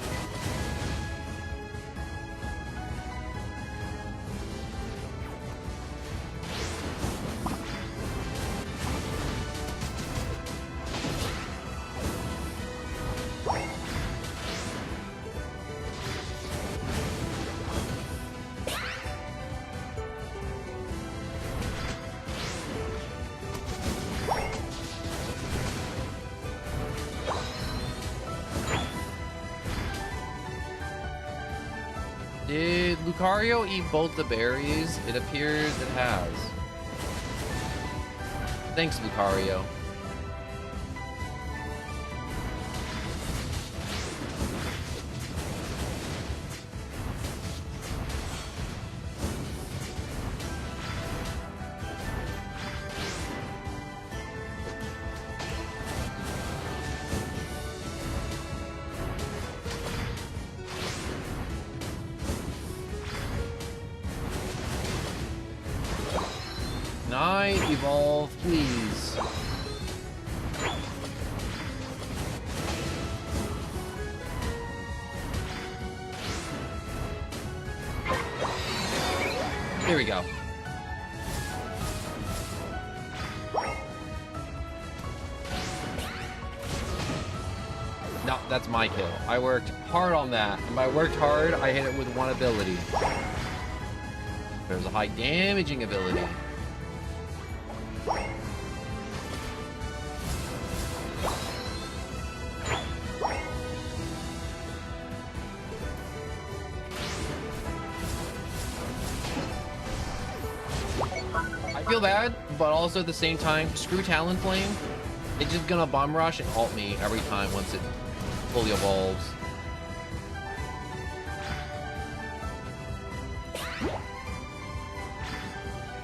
Speaker 1: Did Lucario eat both the berries? It appears it has. Thanks, Lucario. Night, evolve, please. Here we go. No, that's my kill. I worked hard on that. And by worked hard, I hit it with one ability. There's a high damaging ability. I feel bad, but also at the same time, screw Talonflame. It's just gonna bomb rush and ult me every time once it fully evolves. Is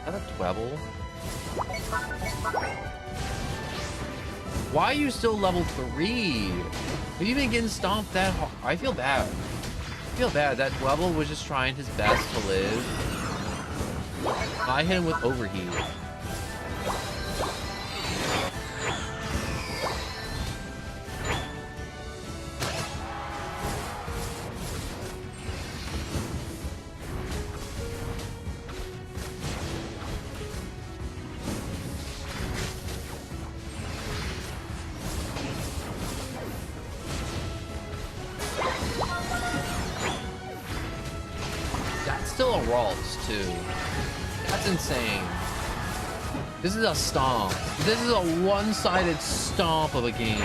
Speaker 1: that a Dwebble? Why are you still level 3? Have you been getting stomped that hard? I feel bad. I feel bad. That Dwebble was just trying his best to live. I hit him with overheat. That's still a Ralts too. That's insane. This is a stomp. This is a one-sided stomp of a game.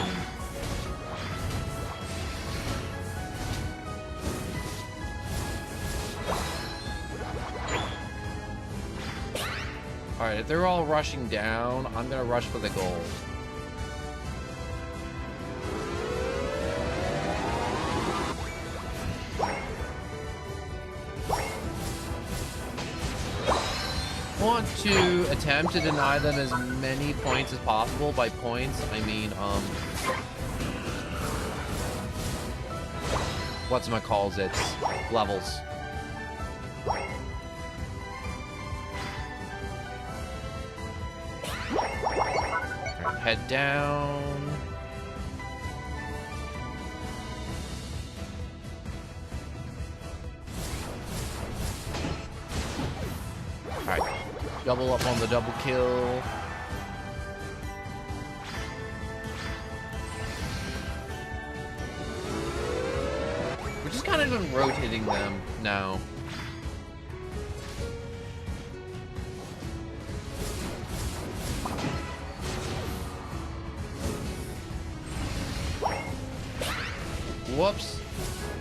Speaker 1: Alright, if they're all rushing down, I'm gonna rush for the gold. Want to attempt to deny them as many points as possible. By points, I mean, whatchamacalls, it's levels. Right, head down. Alright, double up on the double kill. mind even rotating them now. Whoops.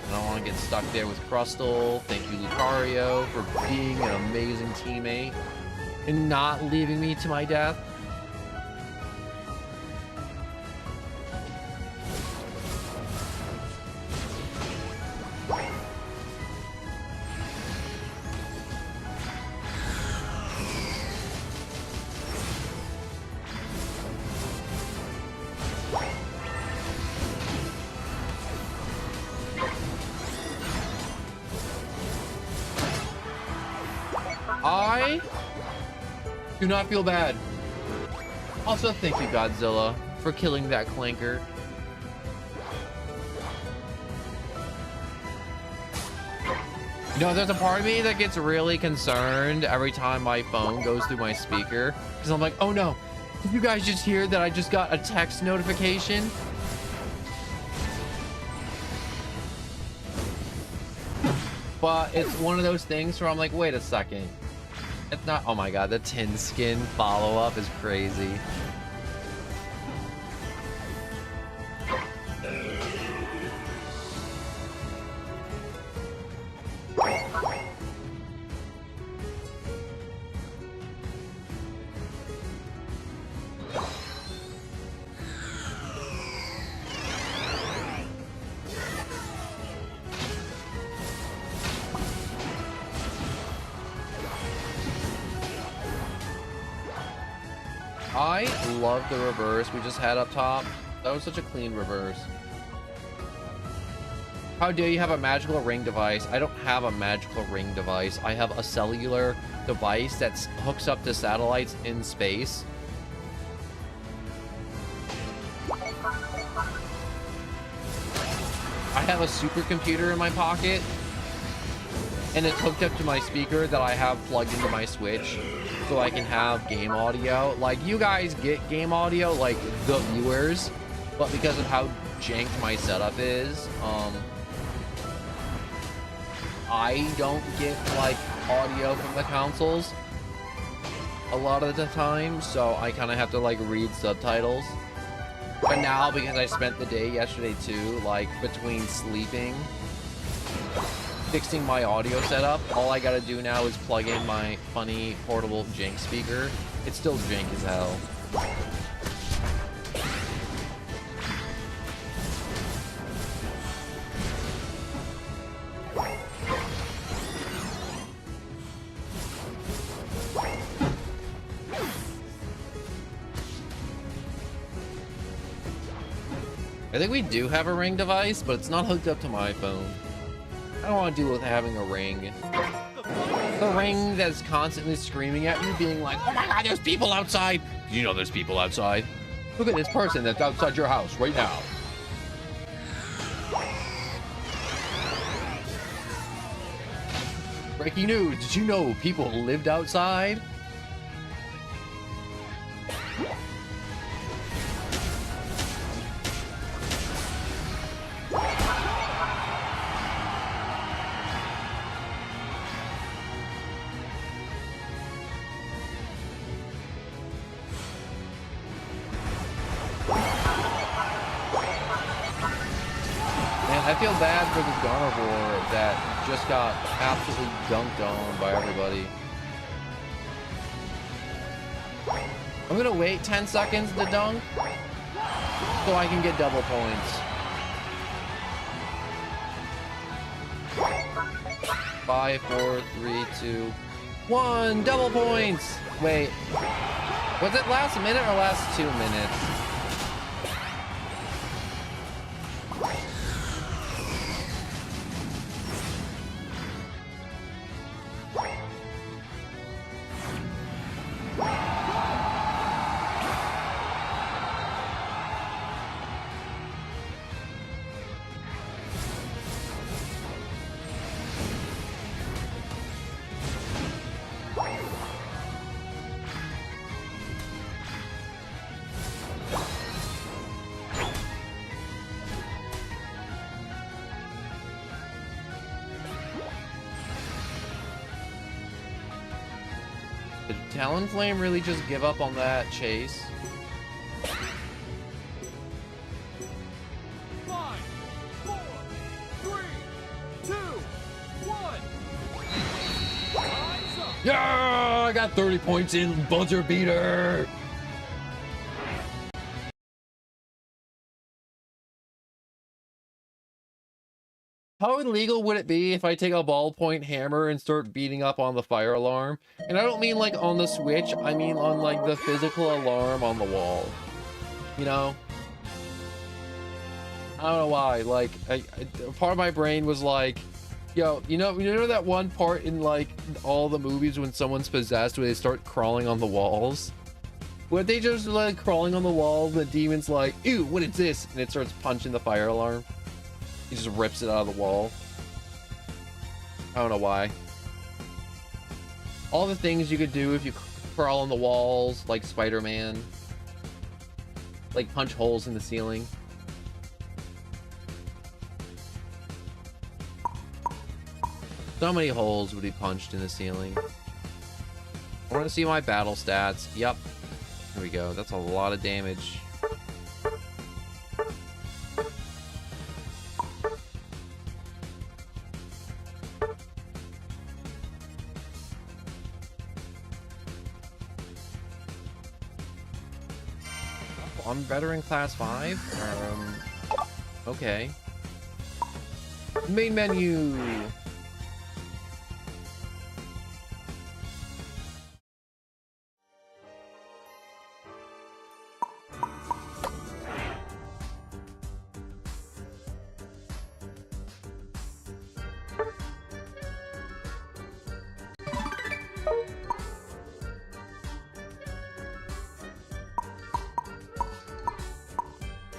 Speaker 1: I don't want to get stuck there with Crustle. Thank you, Lucario, for being an amazing teammate and not leaving me to my death. I do not feel bad. Also, thank you, Godzilla, for killing that Clanker. You know, there's a part of me that gets really concerned every time my phone goes through my speaker, because I'm like, oh no, did you guys just hear that I just got a text notification? But it's one of those things where I'm like, wait a second. It's not, oh my god, the tin skin follow-up is crazy. I love the reverse we just had up top. That was such a clean reverse. How dare you have a magical ring device? I don't have a magical ring device. I have a cellular device that hooks up to satellites in space. I have a supercomputer in my pocket, and it's hooked up to my speaker that I have plugged into my Switch, so I can have game audio. Like, you guys get game audio, like the viewers, but because of how jank my setup is, I don't get like audio from the consoles a lot of the time, so I kind of have to like read subtitles. But now, because I spent the day yesterday too, like between sleeping, fixing my audio setup, all I gotta do now is plug in my funny portable jank speaker. It's still jank as hell. I think we do have a ring device, but it's not hooked up to my phone. I don't want to deal with having a ring. The ring that's constantly screaming at you, being like, oh my god, there's people outside! You know there's people outside. Look at this person that's outside your house right now. Breaking news, did you know people lived outside? I feel bad for the Gardevoir that just got absolutely dunked on by everybody. I'm gonna wait 10 seconds to dunk so I can get double points. 5, 4, 3, 2, 1, double points! Wait, was it last minute or last 2 minutes? Talonflame really just give up on that chase?
Speaker 4: 5, 4, 3, 2, 1. Time's up.
Speaker 1: Yeah, I got 30 points in buzzer beater. How illegal would it be if I take a ballpoint hammer and start beating up on the fire alarm? And I don't mean like on the switch, I mean on like the physical alarm on the wall. You know? I don't know why, like, part of my brain was like, yo, you know that one part in like all the movies when someone's possessed where they start crawling on the walls? Would they just like crawling on the wall, the demon's like, ew, what is this? And it starts punching the fire alarm. He just rips it out of the wall. I don't know why. All the things you could do if you crawl on the walls, like Spider-Man. Like punch holes in the ceiling. So many holes would be punched in the ceiling. I want to see my battle stats. Yep. Here we go. That's a lot of damage. I'm better in class 5. Okay. Main menu.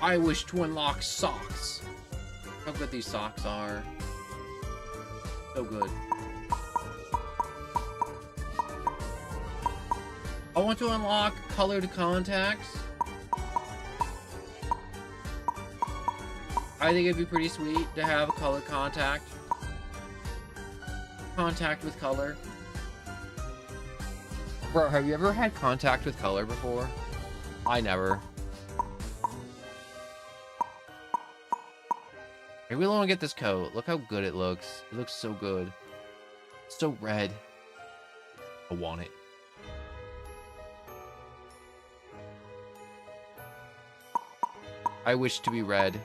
Speaker 1: I wish to unlock socks. How good these socks are. So good. I want to unlock colored contacts. I think it'd be pretty sweet to have a colored contact. Contact with color. Bro, have you ever had contact with color before? I never. I really want to get this coat. Look how good it looks. It looks so good. It's so red. I want it. I wish to be red.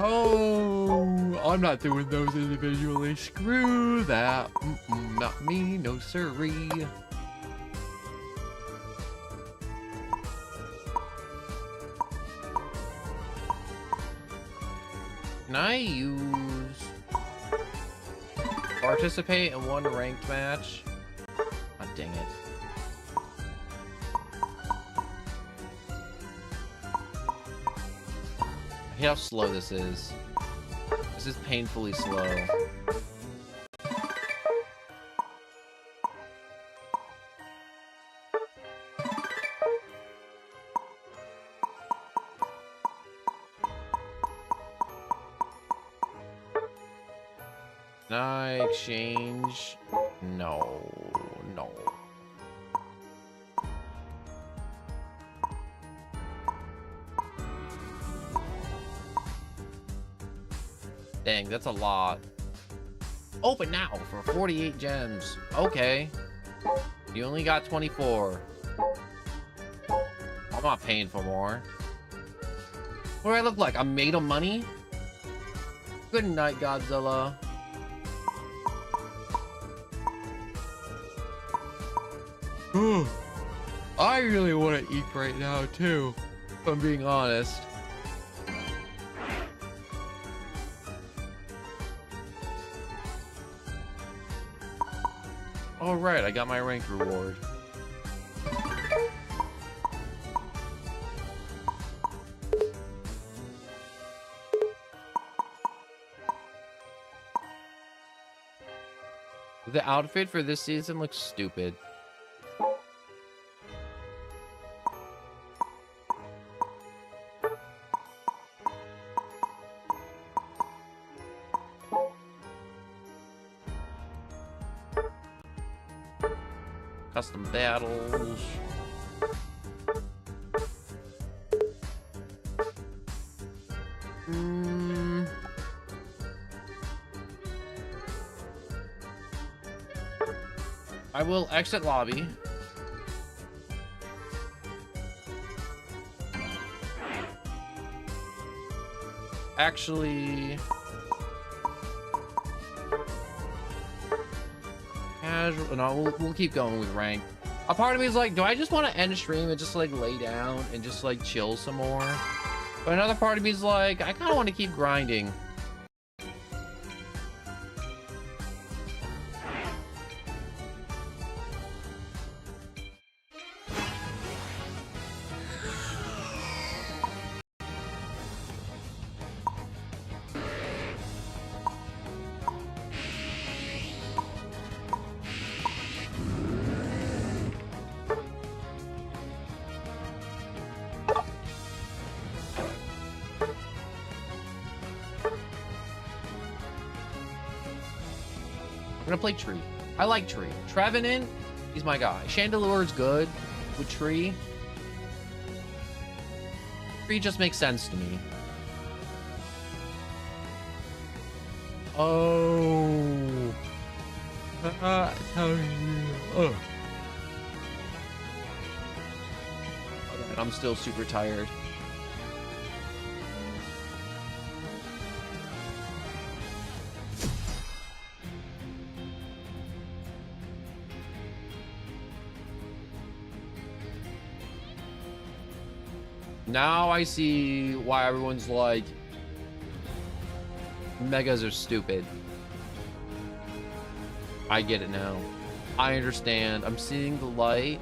Speaker 1: Oh, I'm not doing those individually. Screw that. Not me, no siree. Can I use participate in one ranked match? Oh, dang it. I hate how slow this is. This is painfully slow. Can I exchange? No, no. Dang, that's a lot. Open now for 48 gems. Okay. You only got 24. I'm not paying for more. What do I look like? I'm made of money? Good night, Godzilla. I really want to eat right now, too. If I'm being honest. All right, I got my rank reward. The outfit for this season looks stupid. Custom battles. I will exit lobby. Actually, casual. No, we'll keep going with rank. A part of me is like, do I just want to end stream and just like lay down and just like chill some more? But another part of me is like, I kind of want to keep grinding. I'm gonna play Tree. I like Tree. Trevenant, he's my guy. Chandelure is good with Tree. Tree just makes sense to me. Oh. I'm still super tired. Now I see why everyone's like, megas are stupid. I get it now. I understand. I'm seeing the light.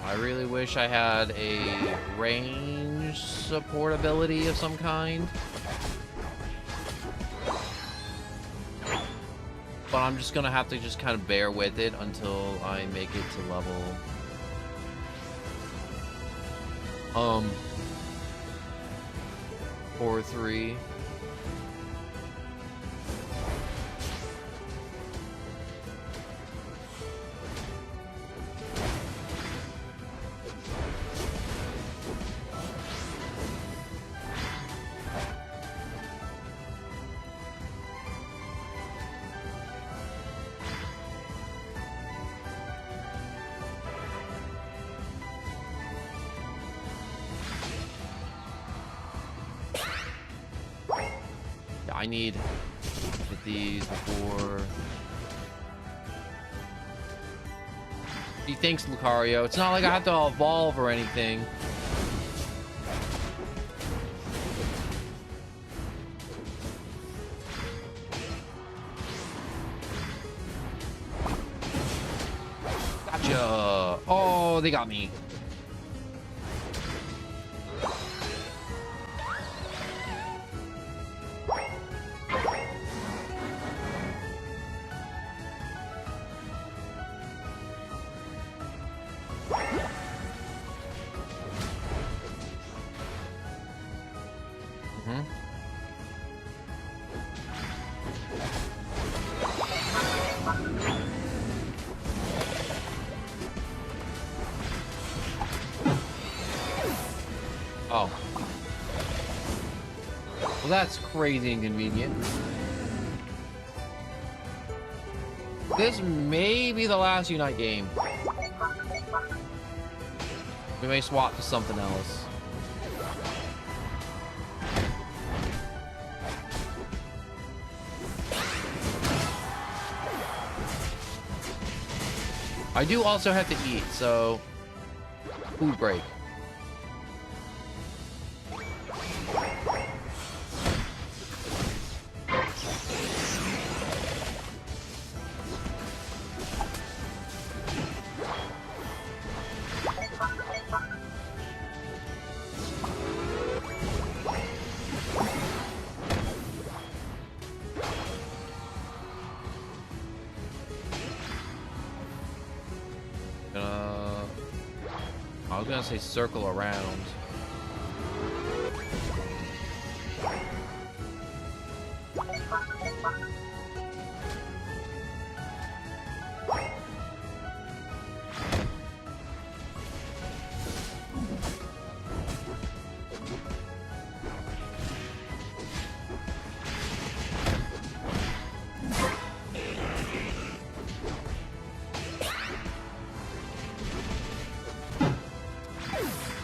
Speaker 1: I really wish I had a range support ability of some kind. But I'm just gonna have to just kind of bear with it until I make it to level 4 or 3. I need to get these before. Gee, thanks, Lucario. It's not like I have to evolve or anything. Gotcha. Oh, they got me. Oh. Well, that's crazy inconvenient. This may be the last Unite game. We may swap to something else. I do also have to eat, so food break. I was gonna say circle around.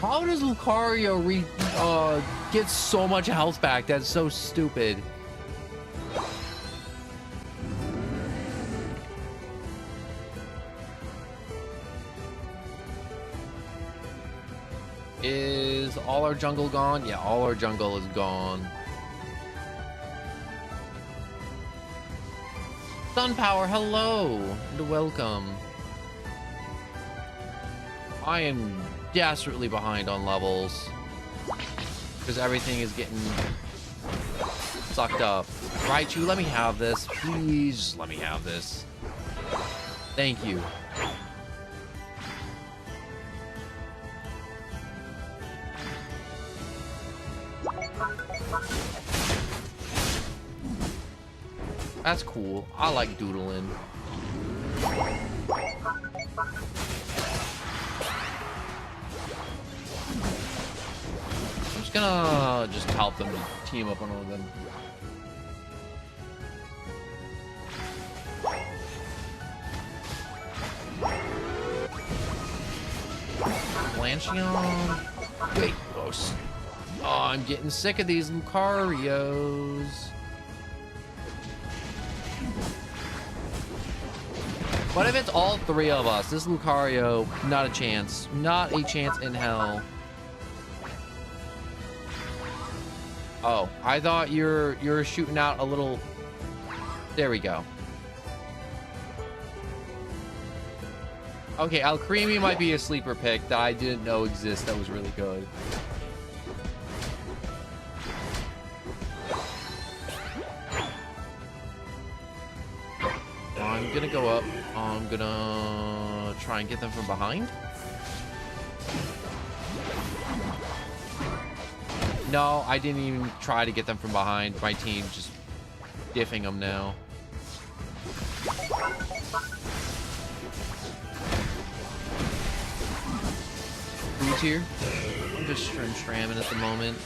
Speaker 1: How does Lucario get so much health back? That's so stupid. Is all our jungle gone? Yeah, all our jungle is gone. Sunpower, hello and welcome. I am desperately behind on levels because everything is getting sucked up. Raichu, let me have this. Please just let me have this. Thank you. That's cool. I like doodling. I'm just gonna help them to team up on all of them. Blanchion. Wait, oh, I'm getting sick of these Lucarios. What if it's all three of us? This Lucario, not a chance. Not a chance in hell. Oh, I thought you're shooting out a little... There we go. Okay, Alcremie might be a sleeper pick that I didn't know exists that was really good. I'm gonna go up. I'm gonna try and get them from behind. No, I didn't even try to get them from behind. My team's just diffing them now. Who's here? I'm just stramming at the moment.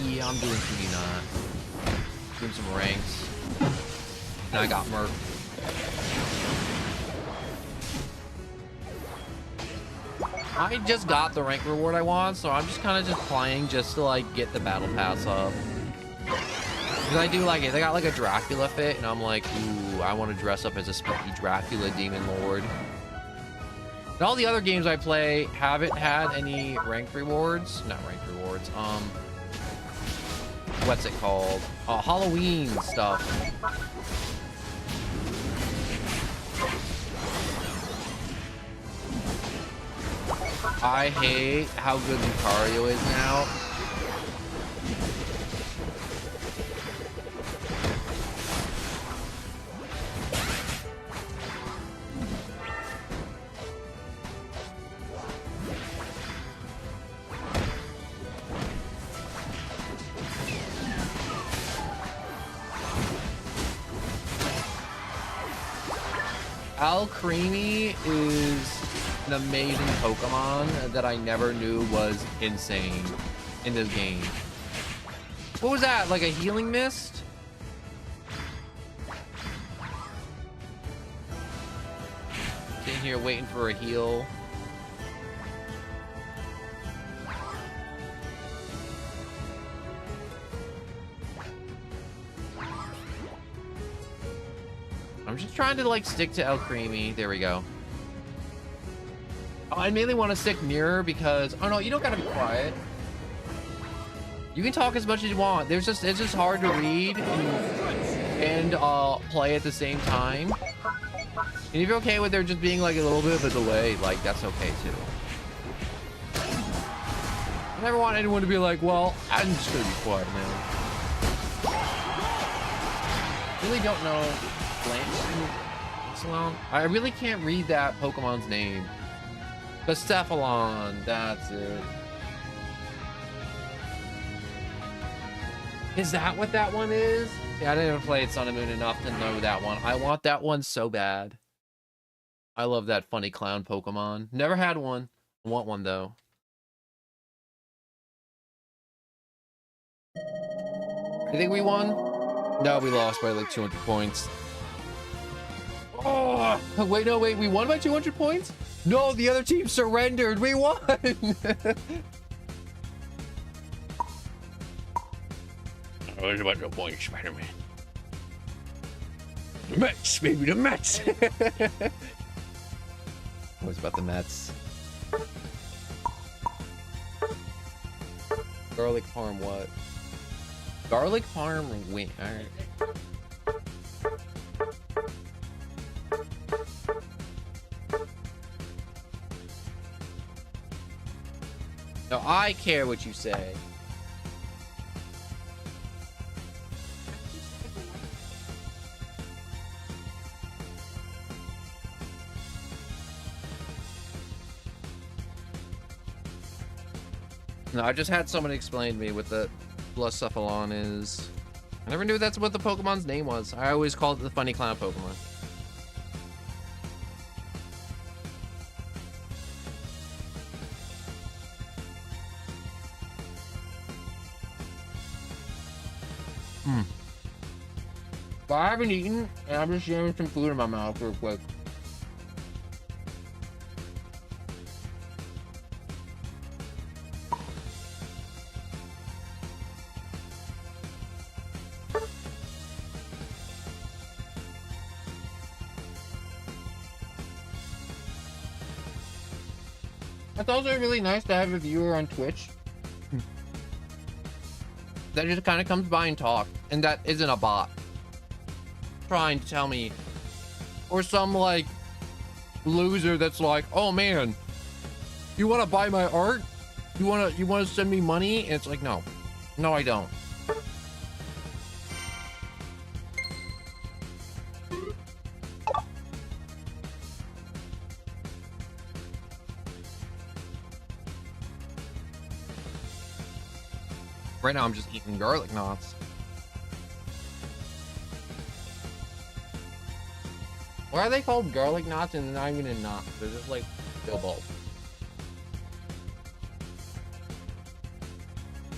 Speaker 1: Yeah, I'm doing pretty not. Doing some ranks. And I got murked. I just got the rank reward I want, so I'm just kind of just playing just to like get the battle pass up. Because I do like it. They got like a Dracula fit, and I'm like, ooh, I want to dress up as a spooky Dracula demon lord. And all the other games I play haven't had any rank rewards. Not rank rewards. What's it called? Halloween stuff. I hate how good Lucario is now. Alcremie is an amazing Pokemon that I never knew was insane in this game. What was that? Like a healing mist? Sitting here waiting for a heal. I'm just trying to like stick to El Creamy. There we go. I mainly want to stick nearer because oh no, you don't gotta be quiet. You can talk as much as you want. It's just hard to read and play at the same time. And if you're okay with there just being like a little bit of a delay, like that's okay too. I never want anyone to be like, well, I'm just gonna be quiet now. Really don't know. Lancelot? I really can't read that Pokemon's name. Cephalon, that's it. Is that what that one is? Yeah, I didn't even play Sun and Moon enough to know that one. I want that one so bad. I love that funny clown Pokemon. Never had one. I want one though. You think we won? No, we lost by like 200 points. Oh, wait, no, wait, we won by 200 points? No, the other team surrendered. We won. What about the point, Spider-Man? The Mets, baby, the Mets. What's about the Mets? Garlic Farm what? Garlic Farm win. All right. No, I care what you say. No, I just had someone explain to me what the Cephalon is. I never knew that's what the Pokemon's name was. I always called it the funny clown Pokemon. But I haven't eaten, and I'm just jamming some food in my mouth real quick. It's also really nice to have a viewer on Twitch that just kind of comes by and talk, and that isn't a bot trying to tell me, or some like loser that's like, oh man, you want to buy my art? You want to send me money? And it's like, no, I don't. Right now I'm just eating garlic knots. Why are they called garlic knots and not even a knot? They're just like steel balls.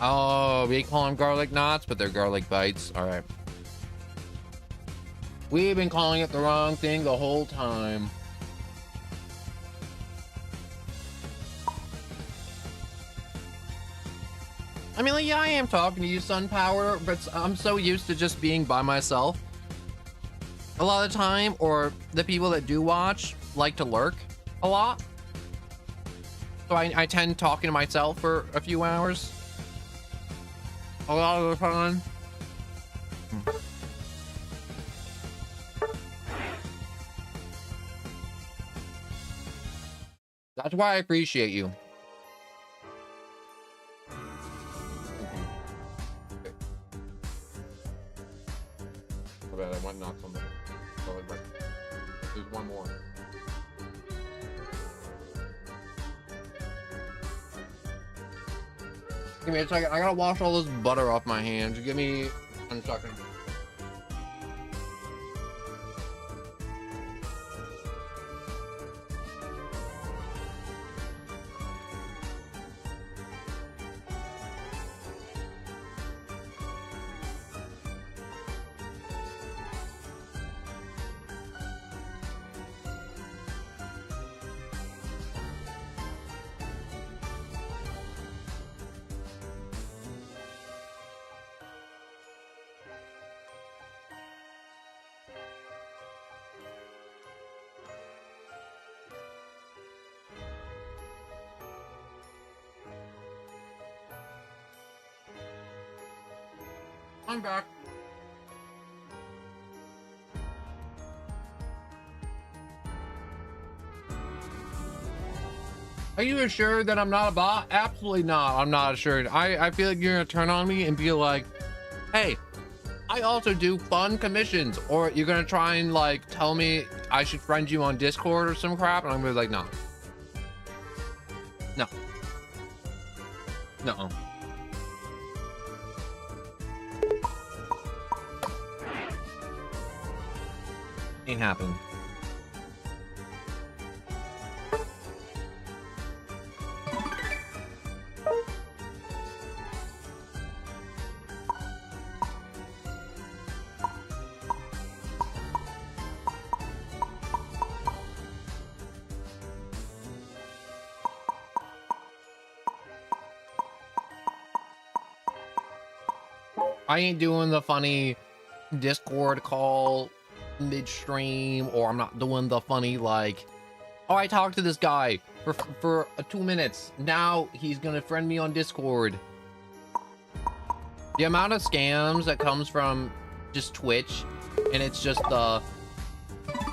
Speaker 1: Oh, we call them garlic knots, but they're garlic bites. All right. We've been calling it the wrong thing the whole time. I mean, like, yeah, I am talking to you, Sunpower, but I'm so used to just being by myself a lot of the time, or the people that do watch like to lurk a lot. So I tend talking to myself for a few hours a lot of the time. That's why I appreciate you. I might knock somebody. There's one more. Give me a second. I gotta wash all this butter off my hands. Give me 1 second. I'm back. Are you assured that I'm not a bot? Absolutely not. I'm not assured. I feel like you're gonna turn on me and be like, hey, I also do fun commissions. Or you're gonna try and like tell me I should friend you on Discord or some crap. And I'm gonna be like, no. No. No. Ain't happened. I ain't doing the funny Discord call midstream, or I'm not doing the funny like, oh, I talked to this guy for 2 minutes. Now he's gonna friend me on Discord. The amount of scams that comes from just Twitch, and it's just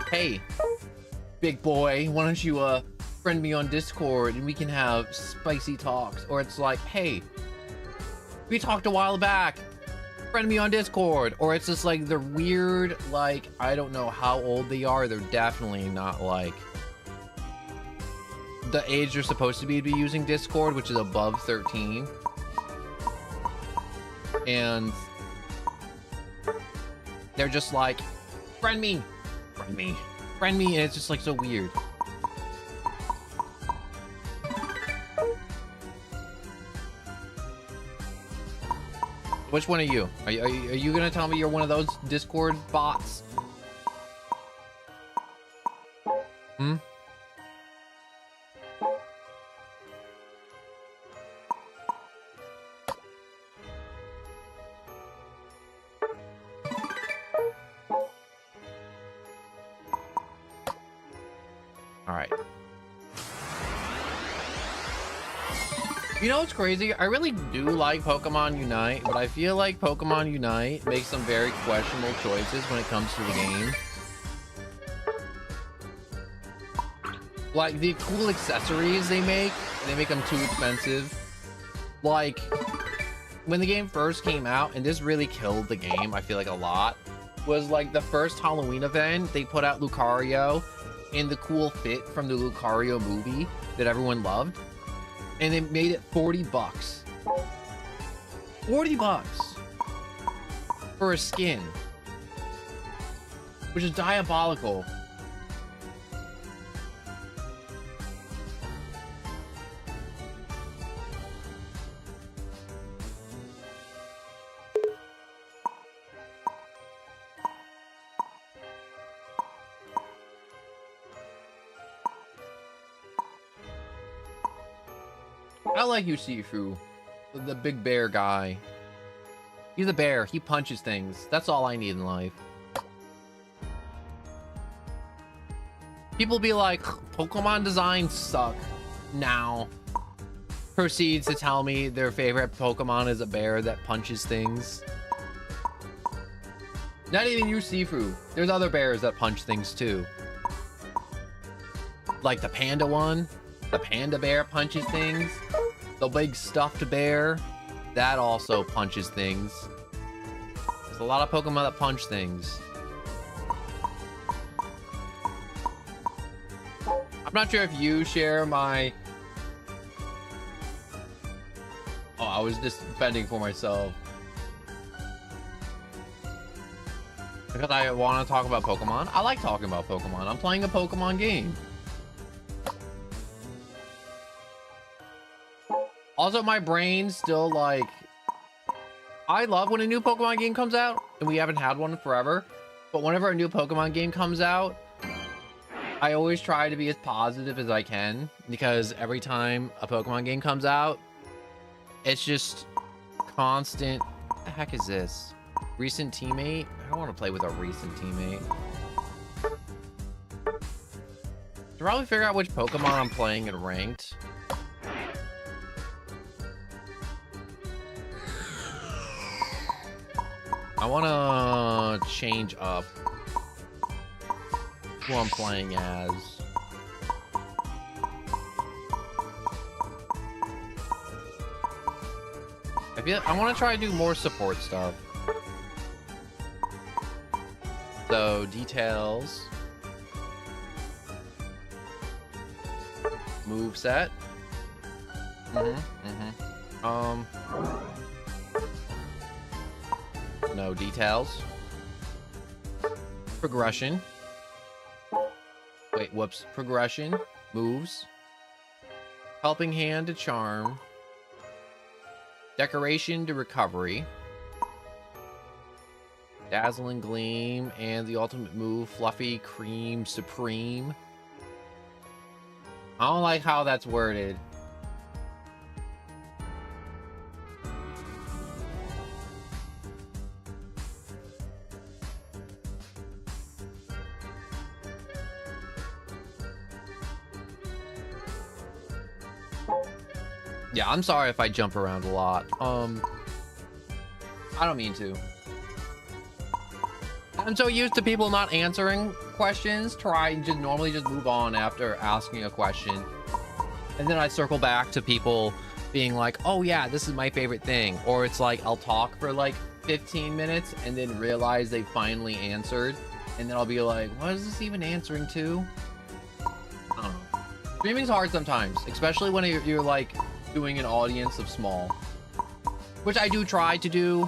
Speaker 1: hey, big boy, why don't you friend me on Discord and we can have spicy talks? Or it's like, hey, we talked a while back, friend me on Discord. Or it's just like they're weird, like I don't know how old they are. They're definitely not like the age they're supposed to be using Discord, which is above 13. And they're just like, friend me, friend me, friend me, and it's just like so weird. Which one are you? Are you gonna tell me you're one of those Discord bots? Hmm? All right. You know what's crazy? I really do like Pokemon Unite, but I feel like Pokemon Unite makes some very questionable choices when it comes to the game. Like, the cool accessories they make them too expensive. Like, when the game first came out, and this really killed the game, I feel like a lot, was like the first Halloween event, they put out Lucario in the cool fit from the Lucario movie that everyone loved. And they made it $40. $40 for a skin, which is diabolical. I like you, Sifu, the big bear guy. He's a bear. He punches things. That's all I need in life. People be like, Pokemon designs suck. Now proceeds to tell me their favorite Pokemon is a bear that punches things. Not even you, Sifu. There's other bears that punch things too. Like the panda one. The panda bear punches things. The big stuffed bear, that also punches things. There's a lot of Pokemon that punch things. I'm not sure if you share my... Oh, I was just defending for myself. Because I want to talk about Pokemon. I like talking about Pokemon. I'm playing a Pokemon game. Also, my brain still like, I love when a new Pokemon game comes out, and we haven't had one in forever. But whenever a new Pokemon game comes out, I always try to be as positive as I can, because every time a Pokemon game comes out, it's just constant. What the heck is this? Recent teammate? I don't want to play with a recent teammate. Should probably figure out which Pokemon I'm playing in ranked. I want to change up who I'm playing as. I want to try to do more support stuff. So, details. Moveset. No details. Progression. Wait, whoops. Progression. Moves. Helping hand to charm. Decoration to recovery. Dazzling Gleam, and the ultimate move, Fluffy Cream Supreme. I don't like how that's worded. Yeah, I'm sorry if I jump around a lot. I don't mean to. I'm so used to people not answering questions, try and just normally just move on after asking a question. And then I circle back to people being like, oh yeah, this is my favorite thing. Or it's like, I'll talk for like 15 minutes and then realize they finally answered. And then I'll be like, what is this even answering to? I don't know. Streaming's hard sometimes, especially when you're like doing an audience of small. Which I do try to do.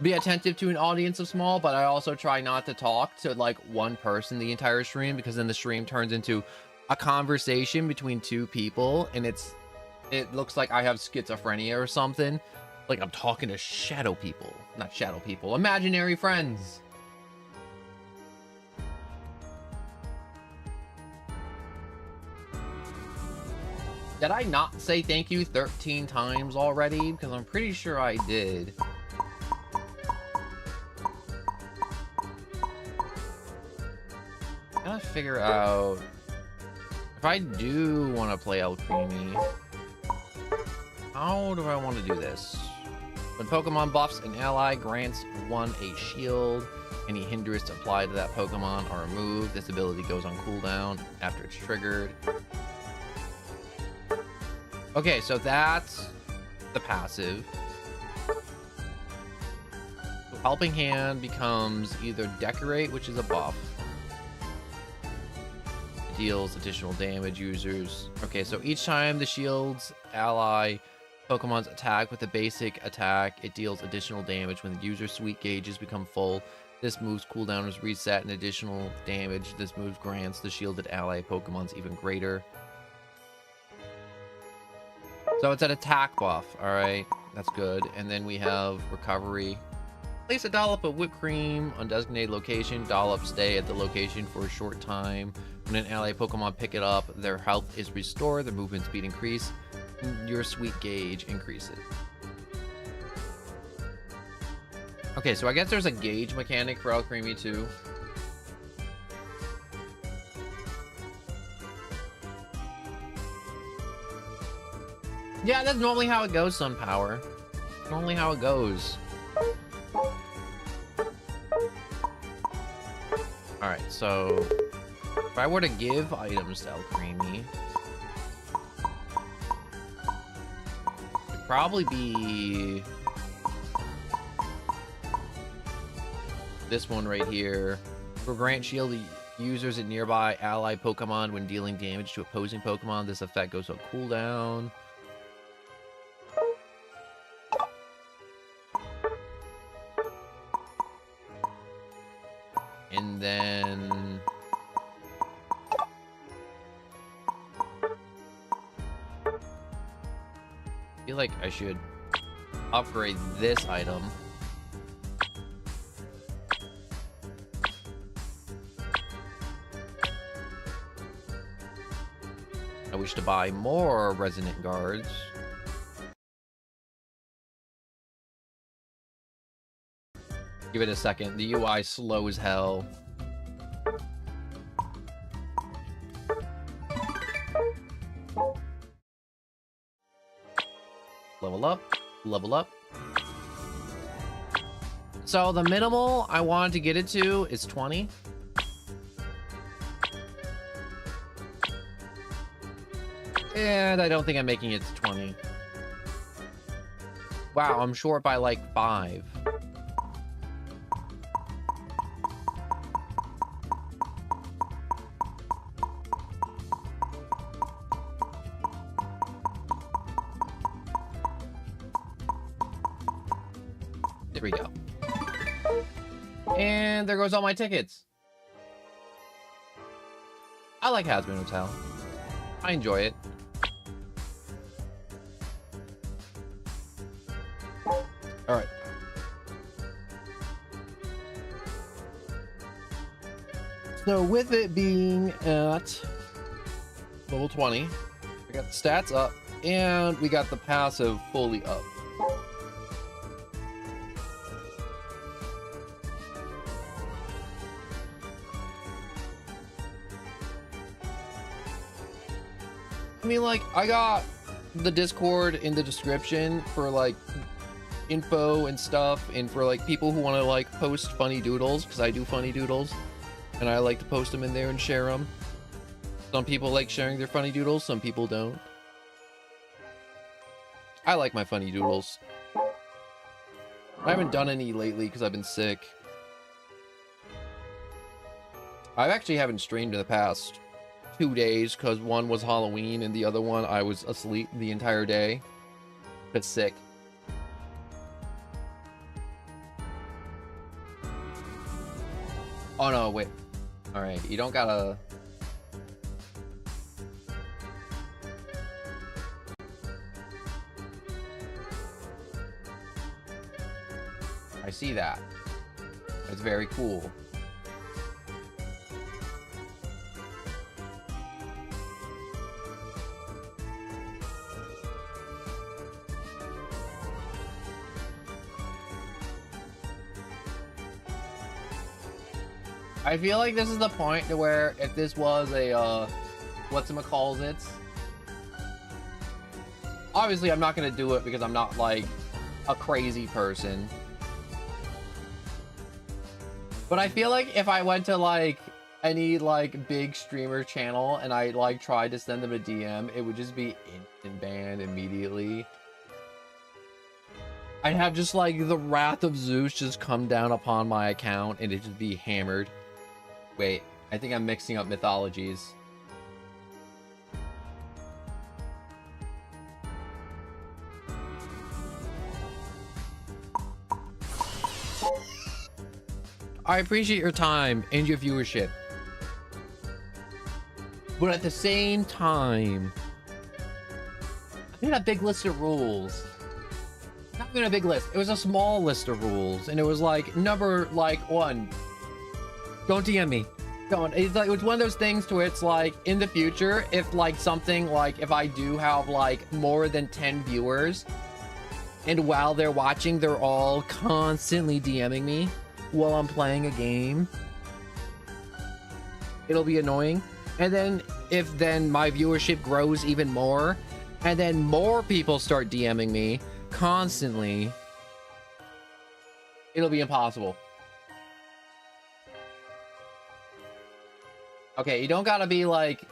Speaker 1: Be attentive to an audience of small, but I also try not to talk to like one person the entire stream, because then the stream turns into a conversation between two people and it looks like I have schizophrenia or something. Like I'm talking to shadow people. Not shadow people, imaginary friends. Did I not say thank you 13 times already? Because I'm pretty sure I did. I gotta figure out if I do want to play Alcremie, how do I want to do this? When Pokemon buffs, an ally grants one a shield. Any hindrance applied to that Pokemon are removed. This ability goes on cooldown after it's triggered. Okay, so that's the passive. Helping Hand becomes either Decorate, which is a buff. Deals additional damage users. Okay, so each time the shield's ally Pokemon's attack with a basic attack, it deals additional damage when the user's sweet gauges become full. This move's cooldown is reset and additional damage this move grants the shielded ally Pokemon's even greater. So it's an attack buff, alright. That's good. And then we have recovery. Place a dollop of whipped cream on designated location. Dollops stay at the location for a short time. When an ally Pokemon pick it up, their health is restored, their movement speed increase, and your sweet gauge increases. Okay, so I guess there's a gauge mechanic for Alcremie too. Yeah, that's normally how it goes, Sunpower. Normally how it goes. Alright, so if I were to give items to Alcremie, it'd probably be this one right here. For grant shield users at nearby ally Pokemon when dealing damage to opposing Pokemon. This effect goes on cooldown. And then I feel like I should upgrade this item. I wish to buy more Resonant Guards. Give it a second. The UI is slow as hell. Level up. Level up. So the minimal I wanted to get it to is 20. And I don't think I'm making it to 20. Wow, I'm short by like 5. There we go. And there goes all my tickets. I like Hazbin Hotel. I enjoy it. All right. So with it being at level 20, we got the stats up and we got the passive fully up. I mean, like, I got the Discord in the description for like info and stuff, and for like people who want to like post funny doodles, because I do funny doodles and I like to post them in there and share them. Some people like sharing their funny doodles, some people don't. I like my funny doodles. I haven't done any lately because I've been sick. I actually haven't streamed in the past 2 days because one was Halloween and the other one I was asleep the entire day but sick. Oh no, wait. All right, you don't gotta. I see that. It's very cool. I feel like this is the point to where if this was a, whatchamacallit, obviously I'm not going to do it because I'm not, like, a crazy person. But I feel like if I went to, like, any, like, big streamer channel and I, like, tried to send them a DM, it would just be instant banned immediately. I'd have just, like, the wrath of Zeus just come down upon my account and it'd just be hammered. Wait, I think I'm mixing up mythologies. I appreciate your time and your viewership. But at the same time, I made a big list of rules. Not even a big list. It was a small list of rules. And it was like, number, like, 1. Don't DM me. Don't. It's like, it's one of those things to where it's like, in the future, if like something like, if I do have like more than 10 viewers, and while they're watching, they're all constantly DMing me while I'm playing a game, it'll be annoying. And then if then my viewership grows even more, and then more people start DMing me constantly, it'll be impossible. Okay, you don't gotta be like,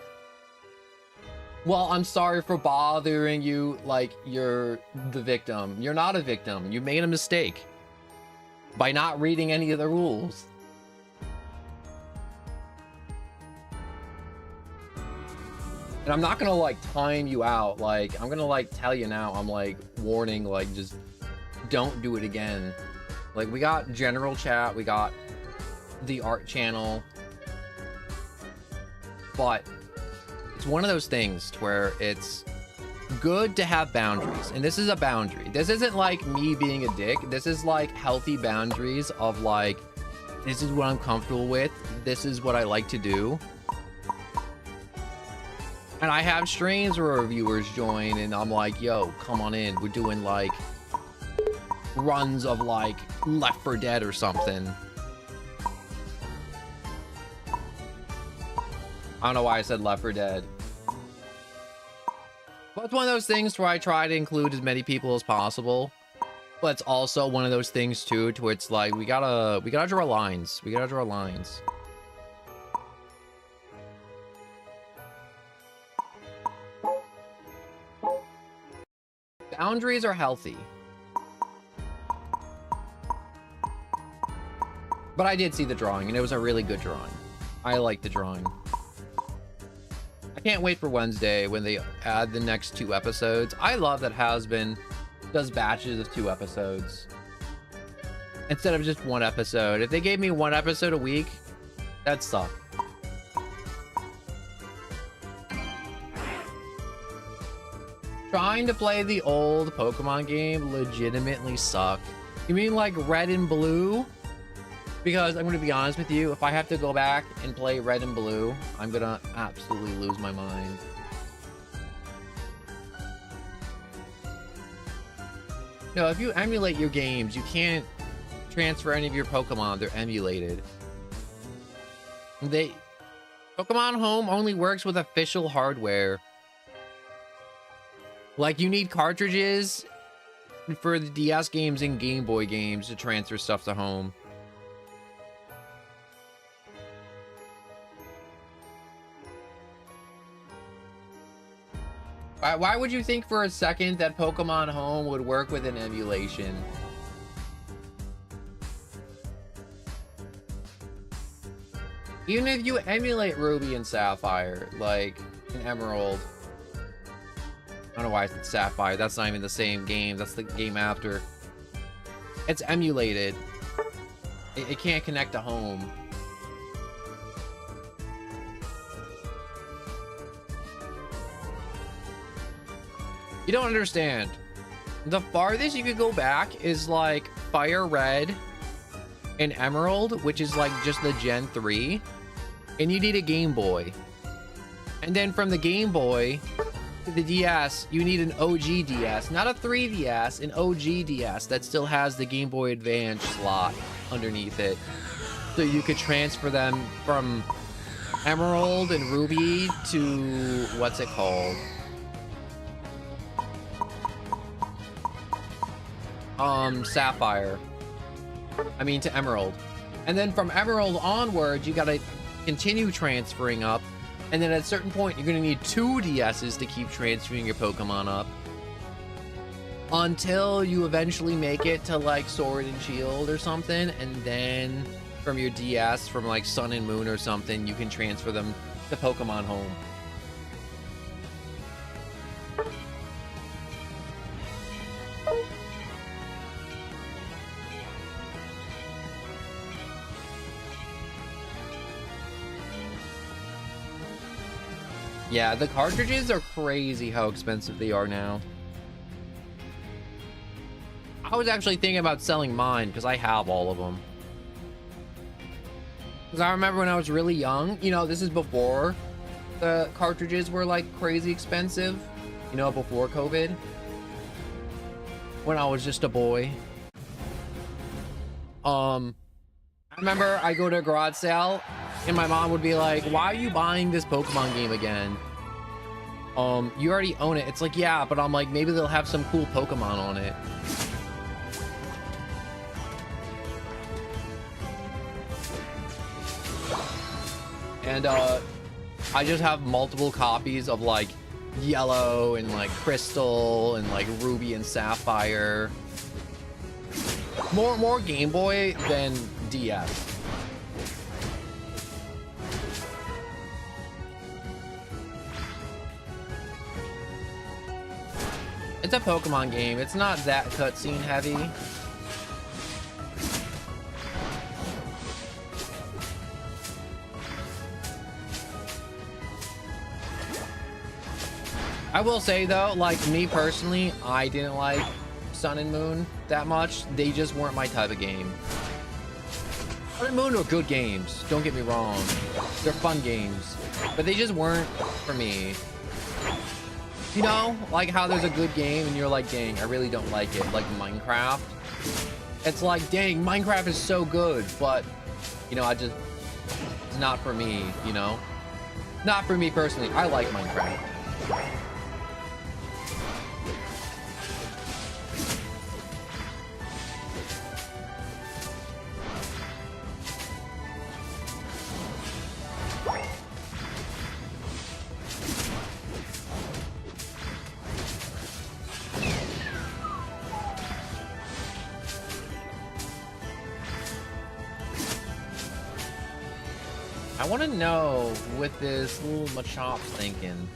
Speaker 1: well, I'm sorry for bothering you, like you're the victim. You're not a victim. You made a mistake by not reading any of the rules. And I'm not gonna like time you out. Like, I'm gonna like tell you now, I'm like warning, like just don't do it again. Like, we got general chat, we got the art channel. But it's one of those things where it's good to have boundaries. And this is a boundary. This isn't like me being a dick. This is like healthy boundaries of like, this is what I'm comfortable with. This is what I like to do. And I have streams where viewers join and I'm like, yo, come on in. We're doing like runs of like Left 4 Dead or something. I don't know why I said Left 4 Dead. But it's one of those things where I try to include as many people as possible. But it's also one of those things too, to where it's like we gotta draw lines. We gotta draw lines. Boundaries are healthy. But I did see the drawing, and it was a really good drawing. I like the drawing. I can't wait for Wednesday when they add the next 2 episodes. I love that Hazbin does batches of 2 episodes instead of just 1 episode. If they gave me 1 episode a week, that'd suck. Trying to play the old Pokemon game legitimately suck. You mean like Red and Blue? Because I'm going to be honest with you, if I have to go back and play Red and Blue, I'm going to absolutely lose my mind. No, if you emulate your games, you can't transfer any of your Pokemon. They're emulated. Pokemon Home only works with official hardware. Like, you need cartridges for the DS games and Game Boy games to transfer stuff to home. Why would you think for a second that Pokemon Home would work with an emulation? Even if you emulate Ruby and Sapphire, like in Emerald. I don't know why I said Sapphire. That's not even the same game. That's the game after. It's emulated. It can't connect to home. You don't understand. The farthest you could go back is like Fire Red and Emerald, which is like just the Gen 3. And you need a Game Boy. And then from the Game Boy to the DS, you need an OG DS. Not a 3DS, an OG DS that still has the Game Boy Advance slot underneath it. So you could transfer them from Emerald and Ruby to, what's it called? Sapphire. I mean, to Emerald. And then from Emerald onwards, you gotta continue transferring up. And then at a certain point, you're gonna need 2 DSs to keep transferring your Pokemon up. Until you eventually make it to like Sword and Shield or something. And then from your DS, from like Sun and Moon or something, you can transfer them to Pokemon Home. Yeah, the cartridges are crazy how expensive they are now. I was actually thinking about selling mine because I have all of them. Because I remember when I was really young, you know, this is before the cartridges were like crazy expensive, you know, before COVID. When I was just a boy. I remember I go to a garage sale and my mom would be like, why are you buying this Pokemon game again? You already own it. It's like, yeah, but I'm like, maybe they'll have some cool Pokemon on it. And I just have multiple copies of like Yellow and like Crystal and like Ruby and Sapphire. More Game Boy than DS. It's a Pokemon game. It's not that cutscene heavy. I will say though, like me personally, I didn't like Sun and Moon that much. They just weren't my type of game. Sun and Moon are good games, don't get me wrong. They're fun games, but they just weren't for me. You know, like how there's a good game and you're like, dang, I really don't like it. Like Minecraft. It's like, dang, Minecraft is so good, but, you know, it's not for me, you know? Not for me personally. I like Minecraft. I want to know what this little Machop's thinking.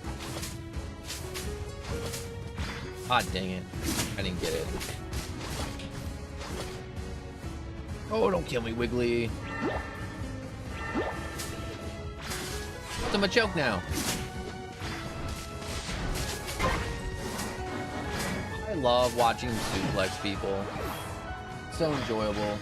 Speaker 1: Ah, dang it. I didn't get it. Oh, don't kill me, Wiggly. I'm a choke now. I love watching them suplex people. So enjoyable.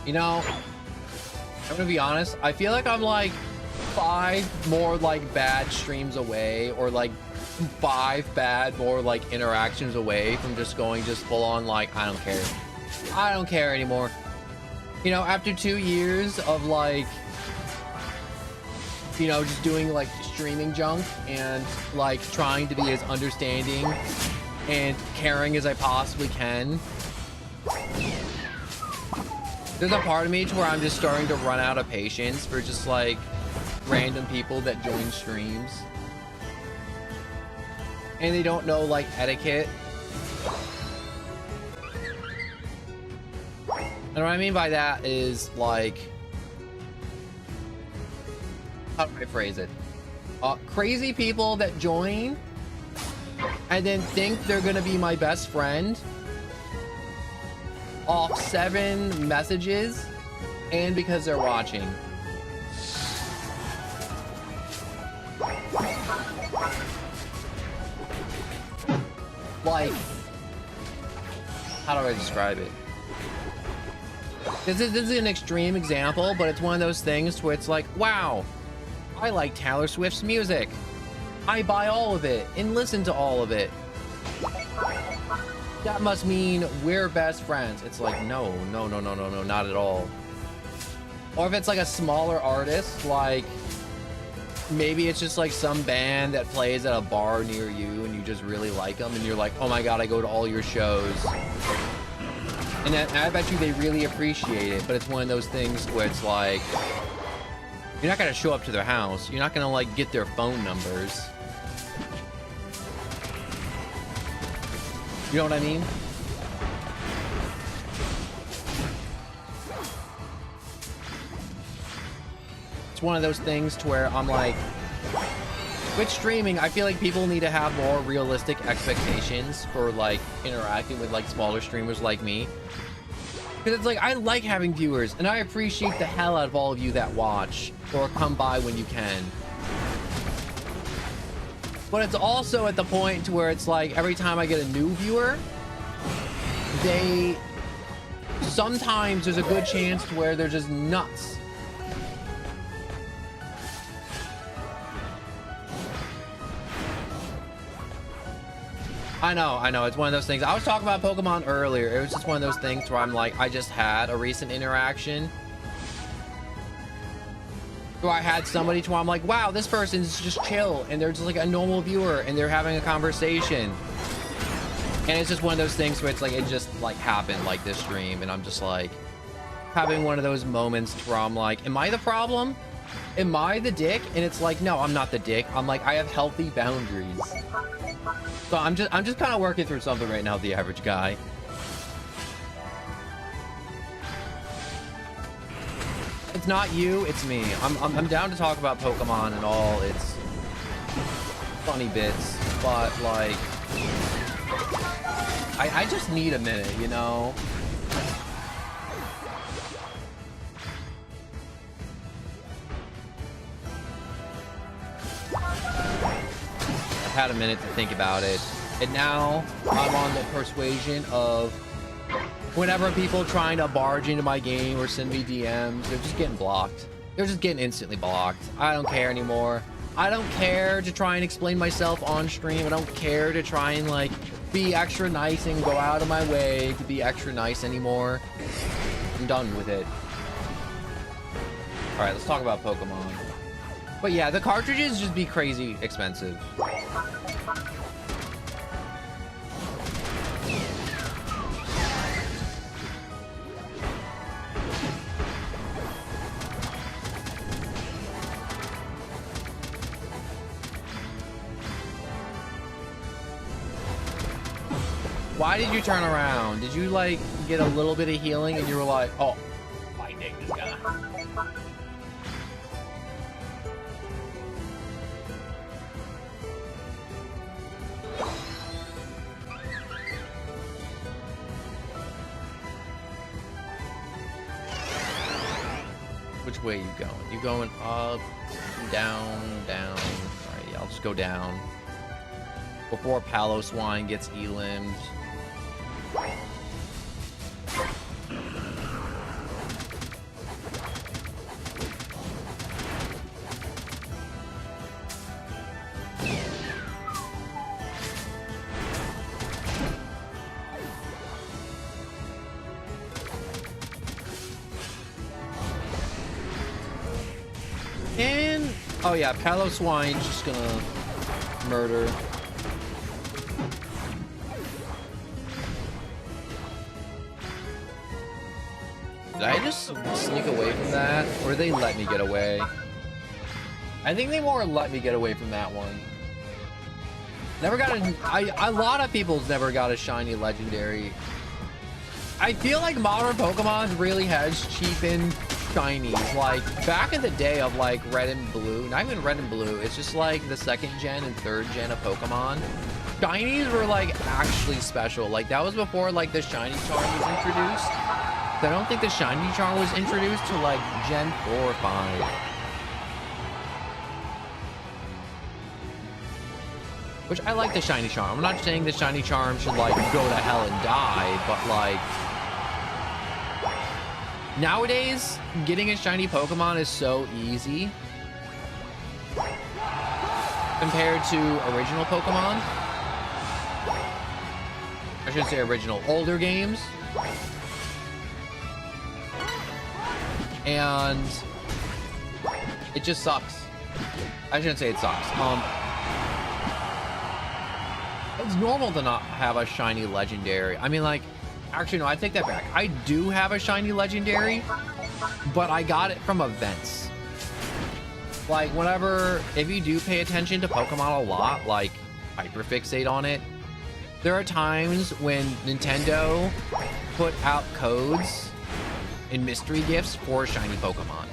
Speaker 1: You know, I'm gonna be honest, I feel like I'm like 5 more like bad streams away, or like 5 bad more like interactions away from just going just full on like, I don't care. I don't care anymore. You know, after 2 years of like, you know, just doing like streaming junk and like trying to be as understanding and caring as I possibly can, there's a part of me to where I'm just starting to run out of patience for just like random people that join streams and they don't know like etiquette. And what I mean by that is like, how do I phrase it? Crazy people that join and then think they're gonna be my best friend off 7 messages and because they're watching. Like, how do I describe it? This is an extreme example, but it's one of those things where it's like, wow, I like Taylor Swift's music. I buy all of it and listen to all of it. That must mean we're best friends. It's like, no, not at all. Or if it's like a smaller artist, like maybe it's just like some band that plays at a bar near you and you just really like them and you're like, oh my god, I go to all your shows. And then I bet you they really appreciate it, but it's one of those things where it's like, you're not gonna show up to their house. You're not gonna like get their phone numbers. You know what I mean? It's one of those things to where I'm like, with streaming, I feel like people need to have more realistic expectations for like interacting with like smaller streamers like me. Because it's like, I like having viewers and I appreciate the hell out of all of you that watch or come by when you can. But it's also at the point to where it's like every time I get a new viewer, sometimes there's a good chance to where they're just nuts. I know, it's one of those things. I was talking about Pokemon earlier. It was just one of those things where I'm like, I just had a recent interaction where I had somebody to where I'm like, wow, this person's just chill and they're just like a normal viewer and they're having a conversation. And it's just one of those things where it's like, it just like happened like this stream. And I'm just like having one of those moments where I'm like, am I the problem? Am I the dick? And it's like, no, I'm not the dick. I'm like, I have healthy boundaries. So I'm just kind of working through something right now with the average guy. It's not you, it's me. I'm down to talk about Pokemon and all its funny bits, but like, I just need a minute, you know? I've had a minute to think about it, and now I'm on the persuasion of whenever people trying to barge into my game or send me DMs, they're just getting blocked. They're just getting instantly blocked. I don't care anymore. I don't care to try and explain myself on stream. I don't care to try and like be extra nice and go out of my way to be extra nice anymore. I'm done with it. All right, let's talk about Pokemon. But yeah, the cartridges just be crazy expensive. Why did you turn around? Did you like get a little bit of healing and you were like, oh, finding this guy? Which way are you going? You going up, down, down? Alright, yeah, I'll just go down. Before Paloswine gets elimed. And oh yeah, Paloswine's just gonna murder. Did I just sneak away from that? Or did they let me get away? I think they more let me get away from that one. Never got a lot of people's never got a shiny legendary. I feel like modern Pokemon really has cheapened shinies. Like back in the day of like Red and Blue, not even Red and Blue, it's just like the second gen and third gen of Pokemon. Shinies were like actually special. Like that was before like the shiny charm was introduced. I don't think the shiny charm was introduced to like Gen 4 or 5. Which I like the shiny charm. I'm not saying the shiny charm should like go to hell and die, but like nowadays getting a shiny Pokemon is so easy compared to original Pokemon. I should say original older games. And it just sucks. I shouldn't say it sucks. It's normal to not have a shiny legendary. I mean, like, actually, no, I take that back. I do have a shiny legendary, but I got it from events. Like, whenever, if you do pay attention to Pokemon a lot, like, hyperfixate on it, there are times when Nintendo put out codes and mystery gifts for shiny Pokemon.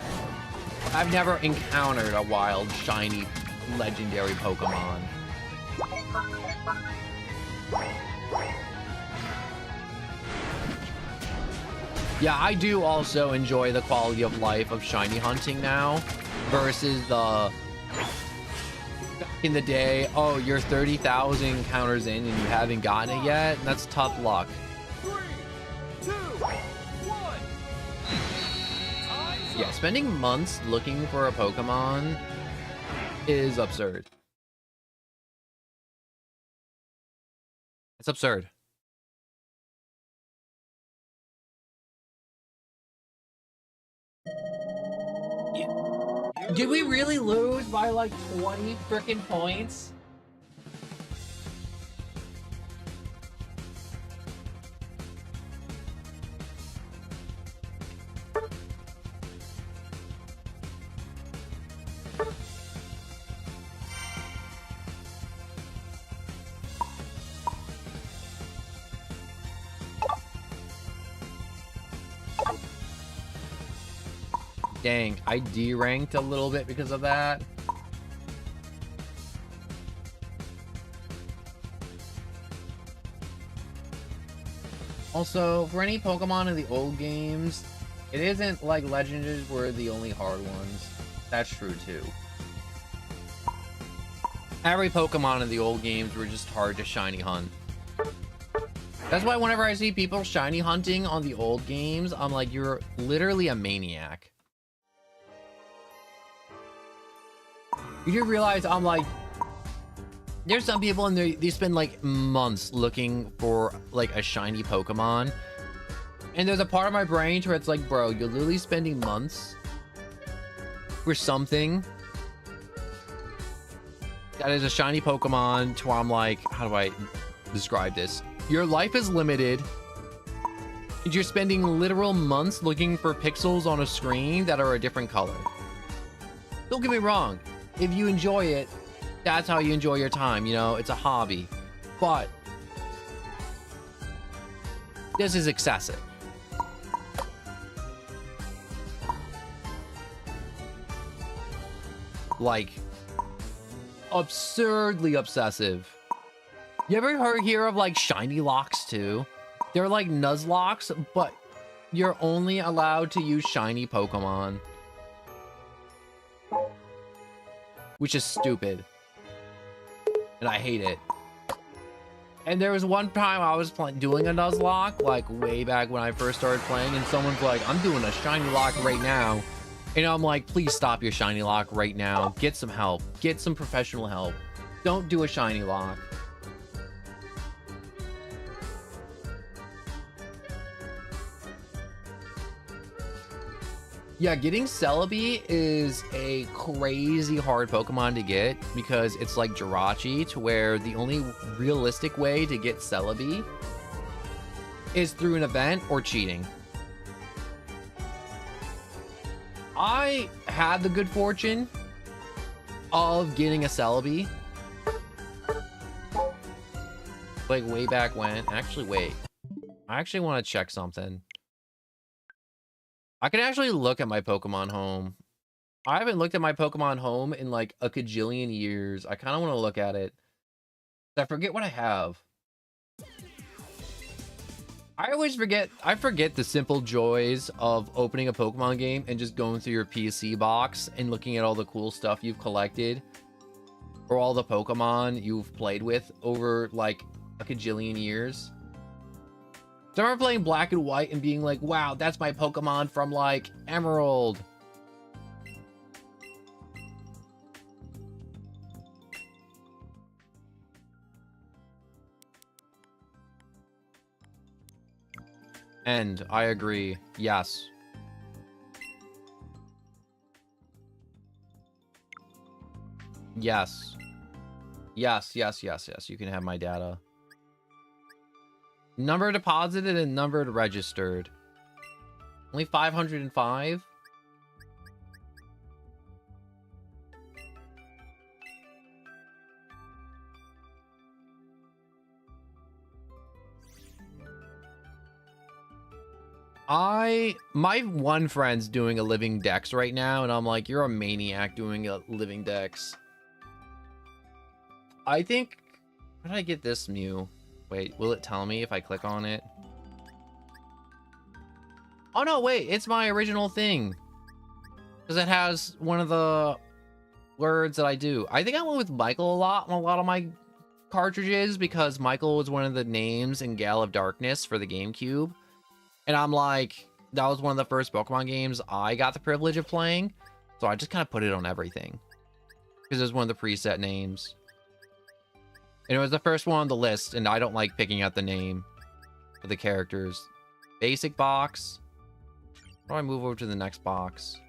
Speaker 1: I've never encountered a wild shiny legendary Pokemon. Yeah, I do also enjoy the quality of life of shiny hunting now versus the in the day, oh, you're 30,000 encounters in and you haven't gotten it yet. That's tough luck.
Speaker 4: 3, 2, 1.
Speaker 1: Yeah, spending months looking for a Pokemon is absurd. It's absurd. Did we really lose by like 20 freaking points? Dang, I D-ranked a little bit because of that. Also, for any Pokemon in the old games, it isn't like Legendaries were the only hard ones. That's true too. Every Pokemon in the old games were just hard to shiny hunt. That's why whenever I see people shiny hunting on the old games, I'm like, you're literally a maniac. You do realize I'm like, there's some people and they spend like months looking for like a shiny Pokemon. And there's a part of my brain where it's like, bro, you're literally spending months for something that is a shiny Pokemon to where I'm like, how do I describe this? Your life is limited. And you're spending literal months looking for pixels on a screen that are a different color. Don't get me wrong. If you enjoy it, that's how you enjoy your time, you know, it's a hobby. But This is excessive. Like, absurdly obsessive. You ever hear of like shiny locks too? They're like Nuzlocks, but you're only allowed to use shiny Pokemon. Which is stupid. And I hate it. And there was one time I was doing a Nuzlocke, like way back when I first started playing, and someone's like, I'm doing a shiny lock right now. And I'm like, please stop your shiny lock right now. Get some help. Get some professional help. Don't do a shiny lock. Yeah, getting Celebi is a crazy hard Pokemon to get because it's like Jirachi, to where the only realistic way to get Celebi is through an event or cheating. I had the good fortune of getting a Celebi, like way back when. Actually, wait. I actually want to check something. I can actually look at my Pokemon Home. I haven't looked at my Pokemon Home in like a cajillion years. I kind of want to look at it. I forget what I have. I forget the simple joys of opening a Pokemon game and just going through your PC box and looking at all the cool stuff you've collected, or all the Pokemon you've played with over like a cajillion years. So I remember playing Black and White and being like, wow, that's my Pokemon from like Emerald. And I agree. Yes. Yes. Yes, yes, yes, yes. You can have my data. Number deposited and numbered registered. Only 505? My one friend's doing a living dex right now, and I'm like, you're a maniac doing a living dex. I think, how did I get this Mew? Wait, will it tell me if I click on it? Oh no, wait, it's my original thing. Because it has one of the words that I do. I think I went with Michael a lot on a lot of my cartridges, because Michael was one of the names in Gale of Darkness for the GameCube. And I'm like, that was one of the first Pokemon games I got the privilege of playing. So I just kind of put it on everything. Because it was one of the preset names. And it was the first one on the list, and I don't like picking out the name for the characters. Basic box. How do I move over to the next box?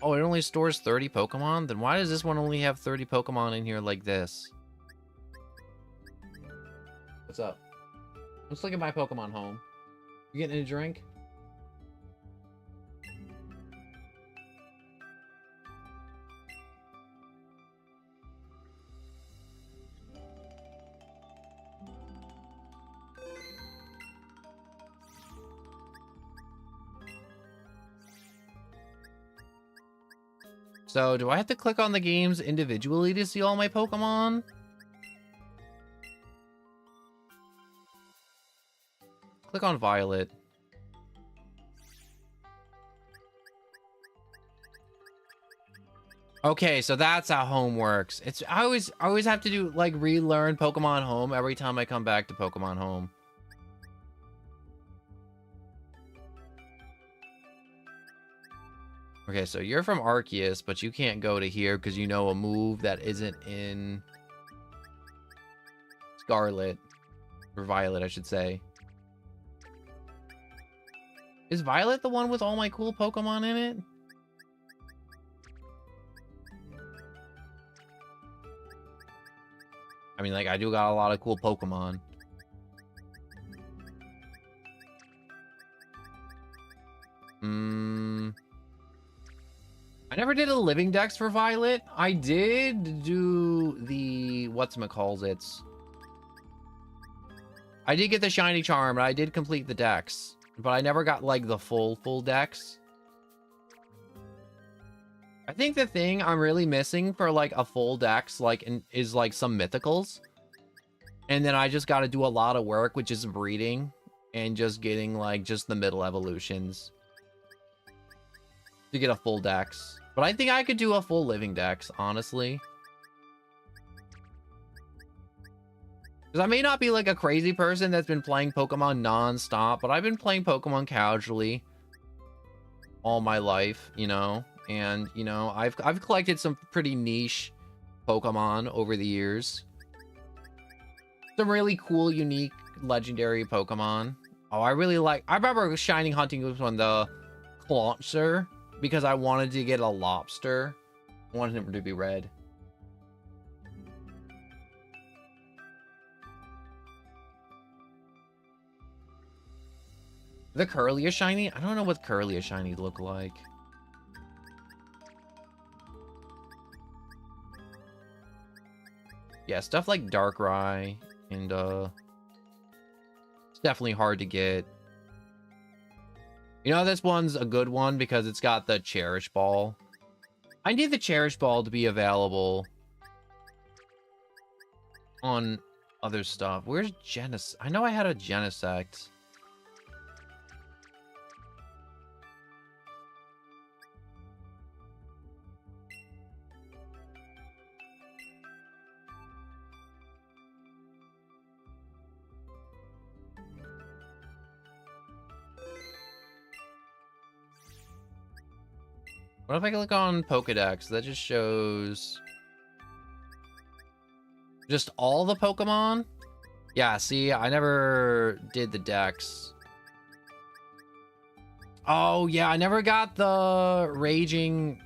Speaker 1: Oh, it only stores 30 Pokemon? Then why does this one only have 30 Pokemon in here like this? What's up? Let's look at my Pokemon Home. You getting a drink? So, do I have to click on the games individually to see all my Pokemon? Click on Violet. Okay, so that's how Home works. It's I always have to do like relearn Pokemon Home every time I come back to Pokemon Home. Okay, so you're from Arceus, but you can't go to here because you know a move that isn't in Scarlet. Or Violet, I should say. Is Violet the one with all my cool Pokemon in it? I mean, like, I do got a lot of cool Pokemon. never did a living dex for Violet. I did do the whatchamacallits. I did get the shiny charm, and I did complete the dex, but I never got like the full dex. I think the thing I'm really missing for like a full dex is like some mythicals. And then I just got to do a lot of work with just breeding and just getting like just the middle evolutions to get a full dex. But I think I could do a full living dex, honestly. Because I may not be like a crazy person that's been playing Pokemon non-stop, but I've been playing Pokemon casually all my life, you know? And, you know, I've collected some pretty niche Pokemon over the years. Some really cool, unique, legendary Pokemon. Oh, I remember shining hunting was on the Clauncher because I wanted to get a lobster. I wanted him to be red. The Curlia shiny? I don't know what Curlia shinies look like. Yeah, stuff like Darkrai and it's definitely hard to get. You know, this one's a good one because it's got the Cherish Ball. I need the Cherish Ball to be available on other stuff. Where's Genesect? I know I had a Genesect. What if I click on Pokedex? That just shows just all the Pokemon? Yeah, see, I never did the dex. Oh, yeah, I never got the Raging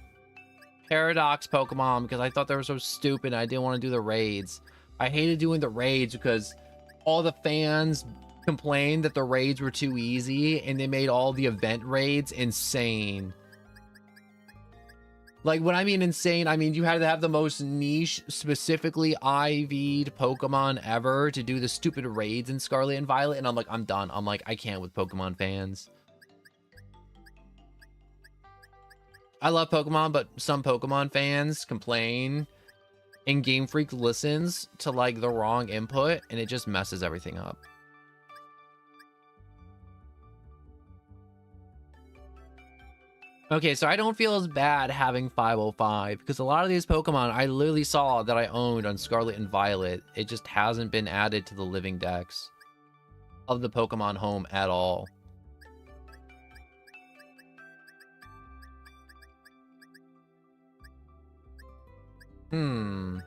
Speaker 1: Paradox Pokemon because I thought they were so stupid and I didn't want to do the raids. I hated doing the raids because all the fans complained that the raids were too easy and they made all the event raids insane. Like, when I mean insane, I mean you had to have the most niche, specifically IV'd Pokemon ever to do the stupid raids in Scarlet and Violet, and I'm like, I'm done. I'm like, I can't with Pokemon fans. I love Pokemon, but some Pokemon fans complain, and Game Freak listens to, like, the wrong input, and it just messes everything up. Okay, so I don't feel as bad having 505 because a lot of these Pokemon I literally saw that I owned on Scarlet and Violet. It just hasn't been added to the living dex of the Pokemon Home at all. I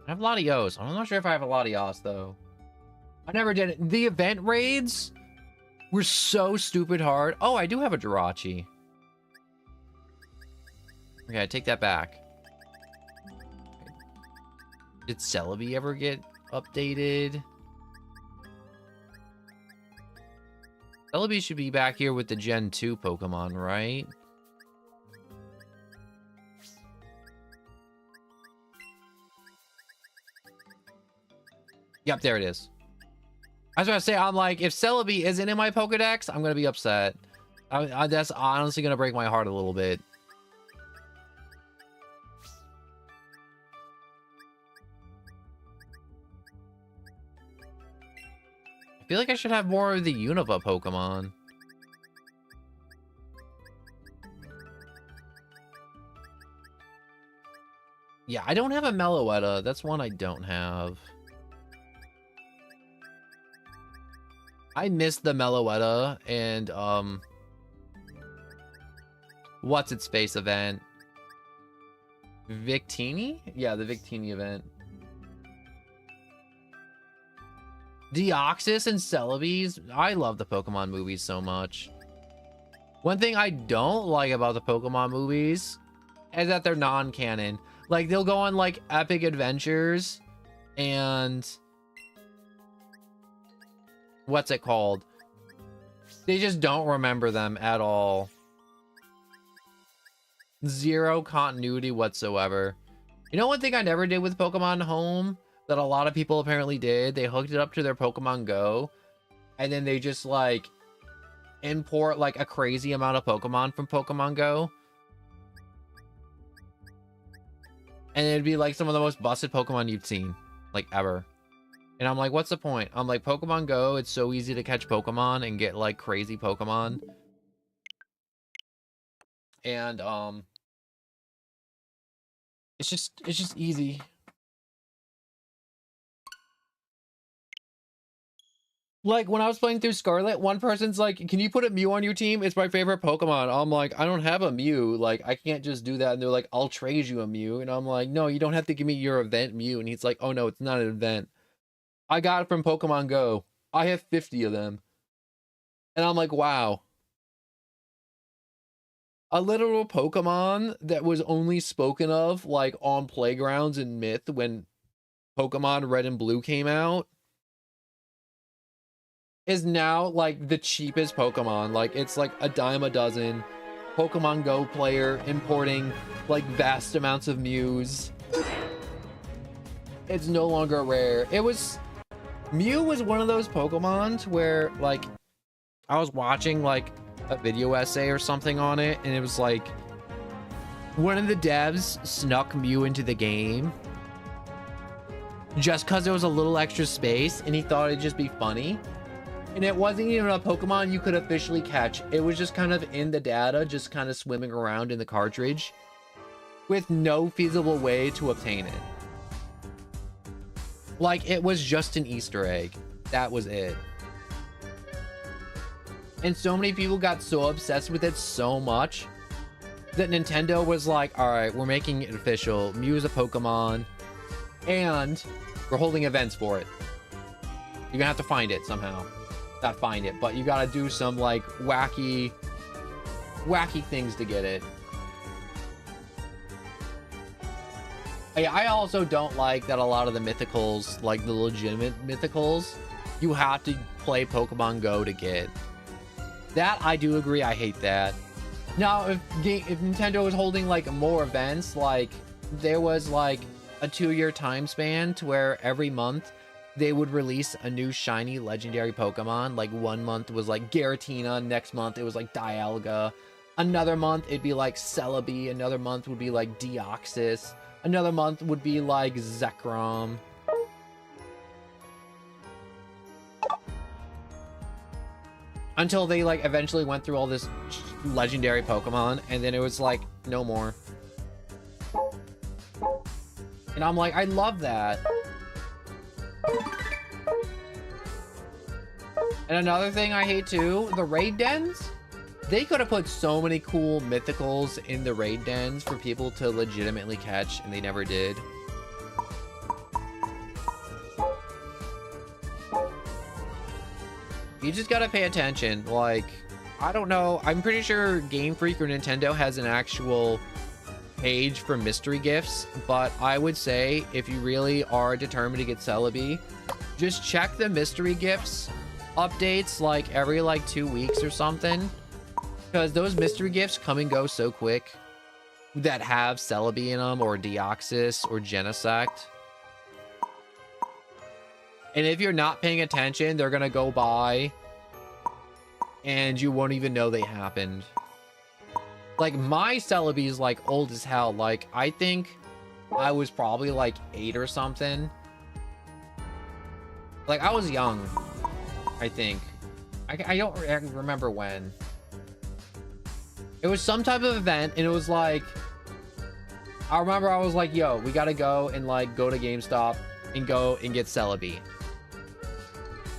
Speaker 1: have Latios. I'm not sure if I have a Latios though. I never did it. The event raids were so stupid hard. Oh, I do have a Jirachi. Okay, I take that back. Did Celebi ever get updated? Celebi should be back here with the Gen 2 Pokemon, right? Yep, there it is. I was going to say, I'm like, if Celebi isn't in my Pokedex, I'm going to be upset. That's honestly going to break my heart a little bit. I feel like I should have more of the Unova Pokemon. Yeah, I don't have a Meloetta. That's one I don't have. I missed the Meloetta and what's its face event? Victini? Yeah, the Victini event. Deoxys and Celebes. I love the Pokemon movies so much. One thing I don't like about the Pokemon movies is that they're non-canon. Like, they'll go on like epic adventures and what's it called? They just don't remember them at all. Zero continuity whatsoever. You know one thing I never did with Pokemon Home that a lot of people apparently did? They hooked it up to their Pokemon Go, and then they just like import like a crazy amount of Pokemon from Pokemon Go. And it'd be like some of the most busted Pokemon you've seen, like ever. And I'm like, what's the point? I'm like, Pokemon Go, it's so easy to catch Pokemon and get like crazy Pokemon. And it's just easy. Like when I was playing through Scarlet, one person's like, can you put a Mew on your team? It's my favorite Pokemon. I'm like, I don't have a Mew. Like, I can't just do that. And they're like, I'll trade you a Mew. And I'm like, no, you don't have to give me your event Mew. And he's like, oh no, it's not an event. I got it from Pokemon Go. I have 50 of them. And I'm like, wow. A literal Pokemon that was only spoken of like on playgrounds in Myth when Pokemon Red and Blue came out is now like the cheapest Pokemon. Like it's like a dime a dozen. Pokemon Go player importing like vast amounts of Mews. It's no longer rare. Mew was one of those Pokemons where like I was watching like a video essay or something on it, and it was like one of the devs snuck Mew into the game just because there was a little extra space and he thought it'd just be funny. And it wasn't even a Pokemon you could officially catch. It was just kind of in the data, just kind of swimming around in the cartridge with no feasible way to obtain it. Like, it was just an Easter egg. That was it. And so many people got so obsessed with it so much that Nintendo was like, all right, we're making it official. Mew is a Pokemon, and we're holding events for it. You're gonna have to find it somehow. Not find it, but you gotta do some like wacky things to get it. I also don't like that a lot of the mythicals, like the legitimate mythicals, you have to play Pokemon Go to get. That I do agree, I hate that. Now, if Nintendo was holding like more events, like there was like a 2-year time span to where every month they would release a new shiny legendary Pokemon. Like 1 month was like Giratina, next month it was like Dialga, another month it'd be like Celebi, another month would be like Deoxys, another month would be like Zekrom. Until they like eventually went through all this legendary Pokemon, and then it was like no more. And I'm like, I love that. And another thing I hate too, the raid dens. They could have put so many cool mythicals in the raid dens for people to legitimately catch, and they never did. You just gotta pay attention. Like, I don't know. I'm pretty sure Game Freak or Nintendo has an actual page for mystery gifts, but I would say if you really are determined to get Celebi, just check the mystery gifts updates like every like 2 weeks or something, because those mystery gifts come and go so quick that have Celebi in them, or Deoxys, or Genesect. And if you're not paying attention, they're gonna go by and you won't even know they happened. Like, my Celebi is like old as hell. Like, I think I was probably like 8 or something. Like, I was young, I think. I don't remember when. It was some type of event, and it was like, I remember I was like, yo, we gotta go and like go to GameStop and go and get Celebi.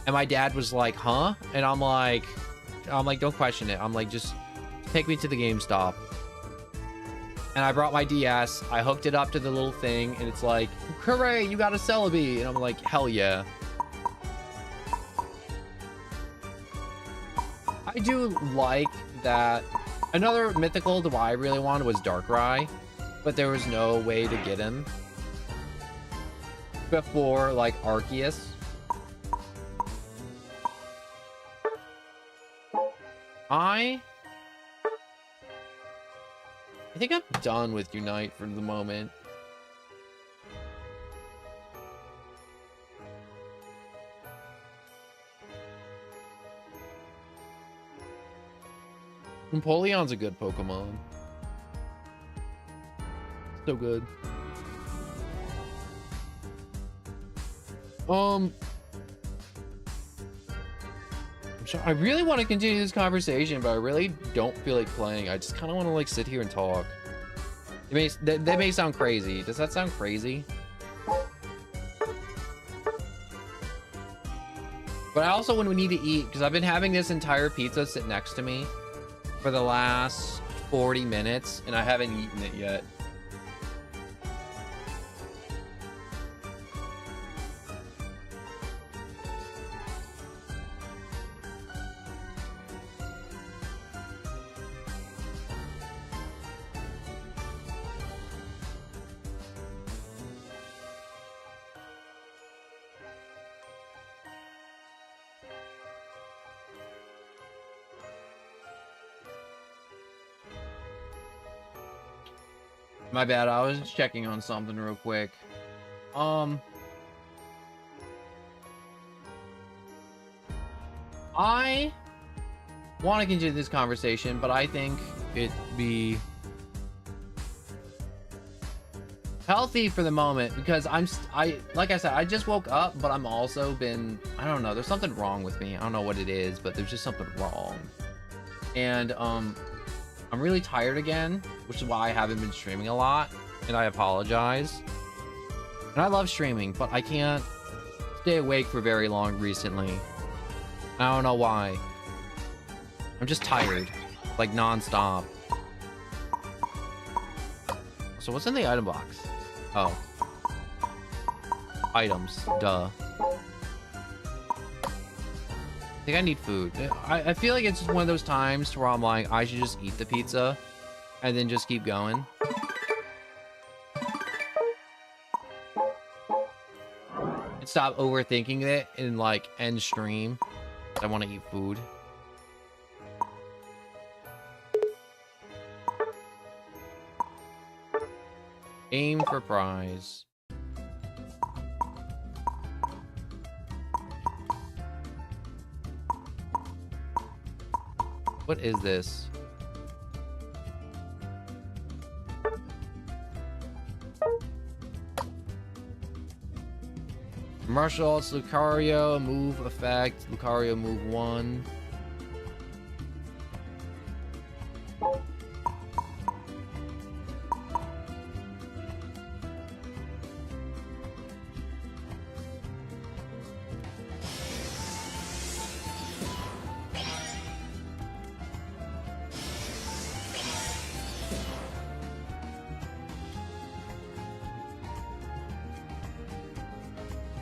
Speaker 1: And my dad was like, huh? And I'm like, don't question it. I'm like, just take me to the GameStop. And I brought my DS. I hooked it up to the little thing, and it's like, hooray, you got a Celebi. And I'm like, hell yeah. I do like that. Another mythical that I really wanted was Darkrai, but there was no way to get him before like Arceus. I think I'm done with Unite for the moment. Empoleon's a good Pokemon. So good. I'm sorry, I really want to continue this conversation, but I really don't feel like playing. I just kind of want to like sit here and talk. That may sound crazy. Does that sound crazy? But I also, when we need to eat, because I've been having this entire pizza sit next to me for the last 40 minutes, and I haven't eaten it yet. My bad, I was just checking on something real quick. I want to continue this conversation, but I think it'd be healthy for the moment because like I said, I just woke up, but I'm also been, I don't know, there's something wrong with me. I don't know what it is, but there's just something wrong. And I'm really tired again, which is why I haven't been streaming a lot, and I apologize. And I love streaming, but I can't stay awake for very long recently. I don't know why. I'm just tired, like non-stop. So what's in the item box? Oh. Items, duh. I think I need food. I feel like it's just one of those times where I'm like, I should just eat the pizza and then just keep going. And stop overthinking it and like end stream. I want to eat food. Aim for prize. What is this? Martial arts, Lucario, move effect, Lucario move 1.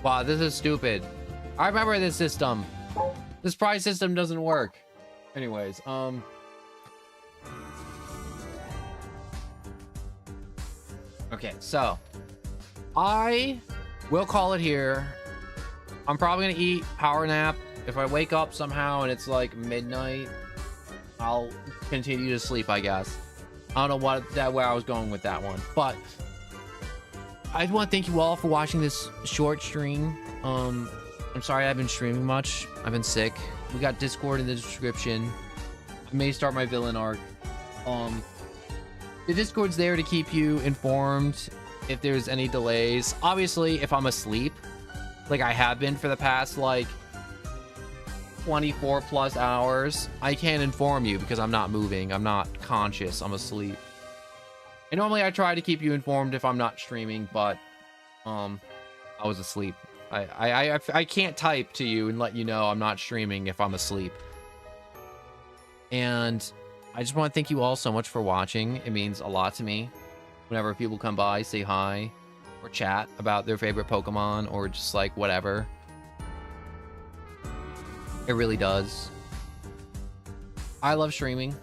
Speaker 1: Wow, this is stupid. I remember this system. This prize system doesn't work. Anyways, okay, so I will call it here. I'm probably gonna eat, power nap. If I wake up somehow and it's like midnight, I'll continue to sleep, I guess. I don't know where I was going with that one, but I want to thank you all for watching this short stream. I'm sorry I haven't been streaming much. I've been sick. We got Discord in the description. I may start my villain arc. The Discord's there to keep you informed if there's any delays. Obviously, if I'm asleep, like I have been for the past like 24 plus hours, I can't inform you because I'm not moving. I'm not conscious. I'm asleep. And normally I try to keep you informed if I'm not streaming, but I was asleep. I can't type to you and let you know I'm not streaming if I'm asleep. And I just want to thank you all so much for watching. It means a lot to me. Whenever people come by, say hi, or chat about their favorite Pokemon, or just like whatever. It really does. I love streaming.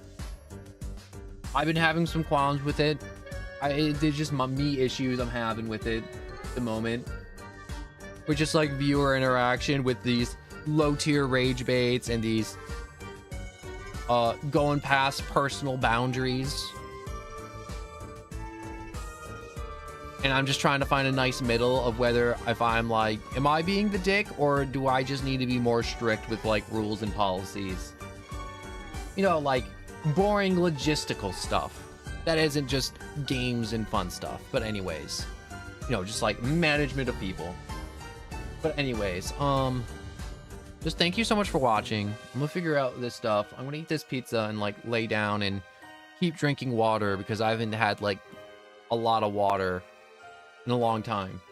Speaker 1: I've been having some qualms with it. There's just me issues I'm having with it at the moment. With just like viewer interaction with these low tier rage baits and these going past personal boundaries. And I'm just trying to find a nice middle of whether if I'm like, am I being the dick, or do I just need to be more strict with like rules and policies? You know, like boring logistical stuff. That isn't just games and fun stuff. But anyways, you know, just like management of people. But anyways, just thank you so much for watching. I'm gonna figure out this stuff. I'm gonna eat this pizza and like lay down and keep drinking water because I haven't had like a lot of water in a long time.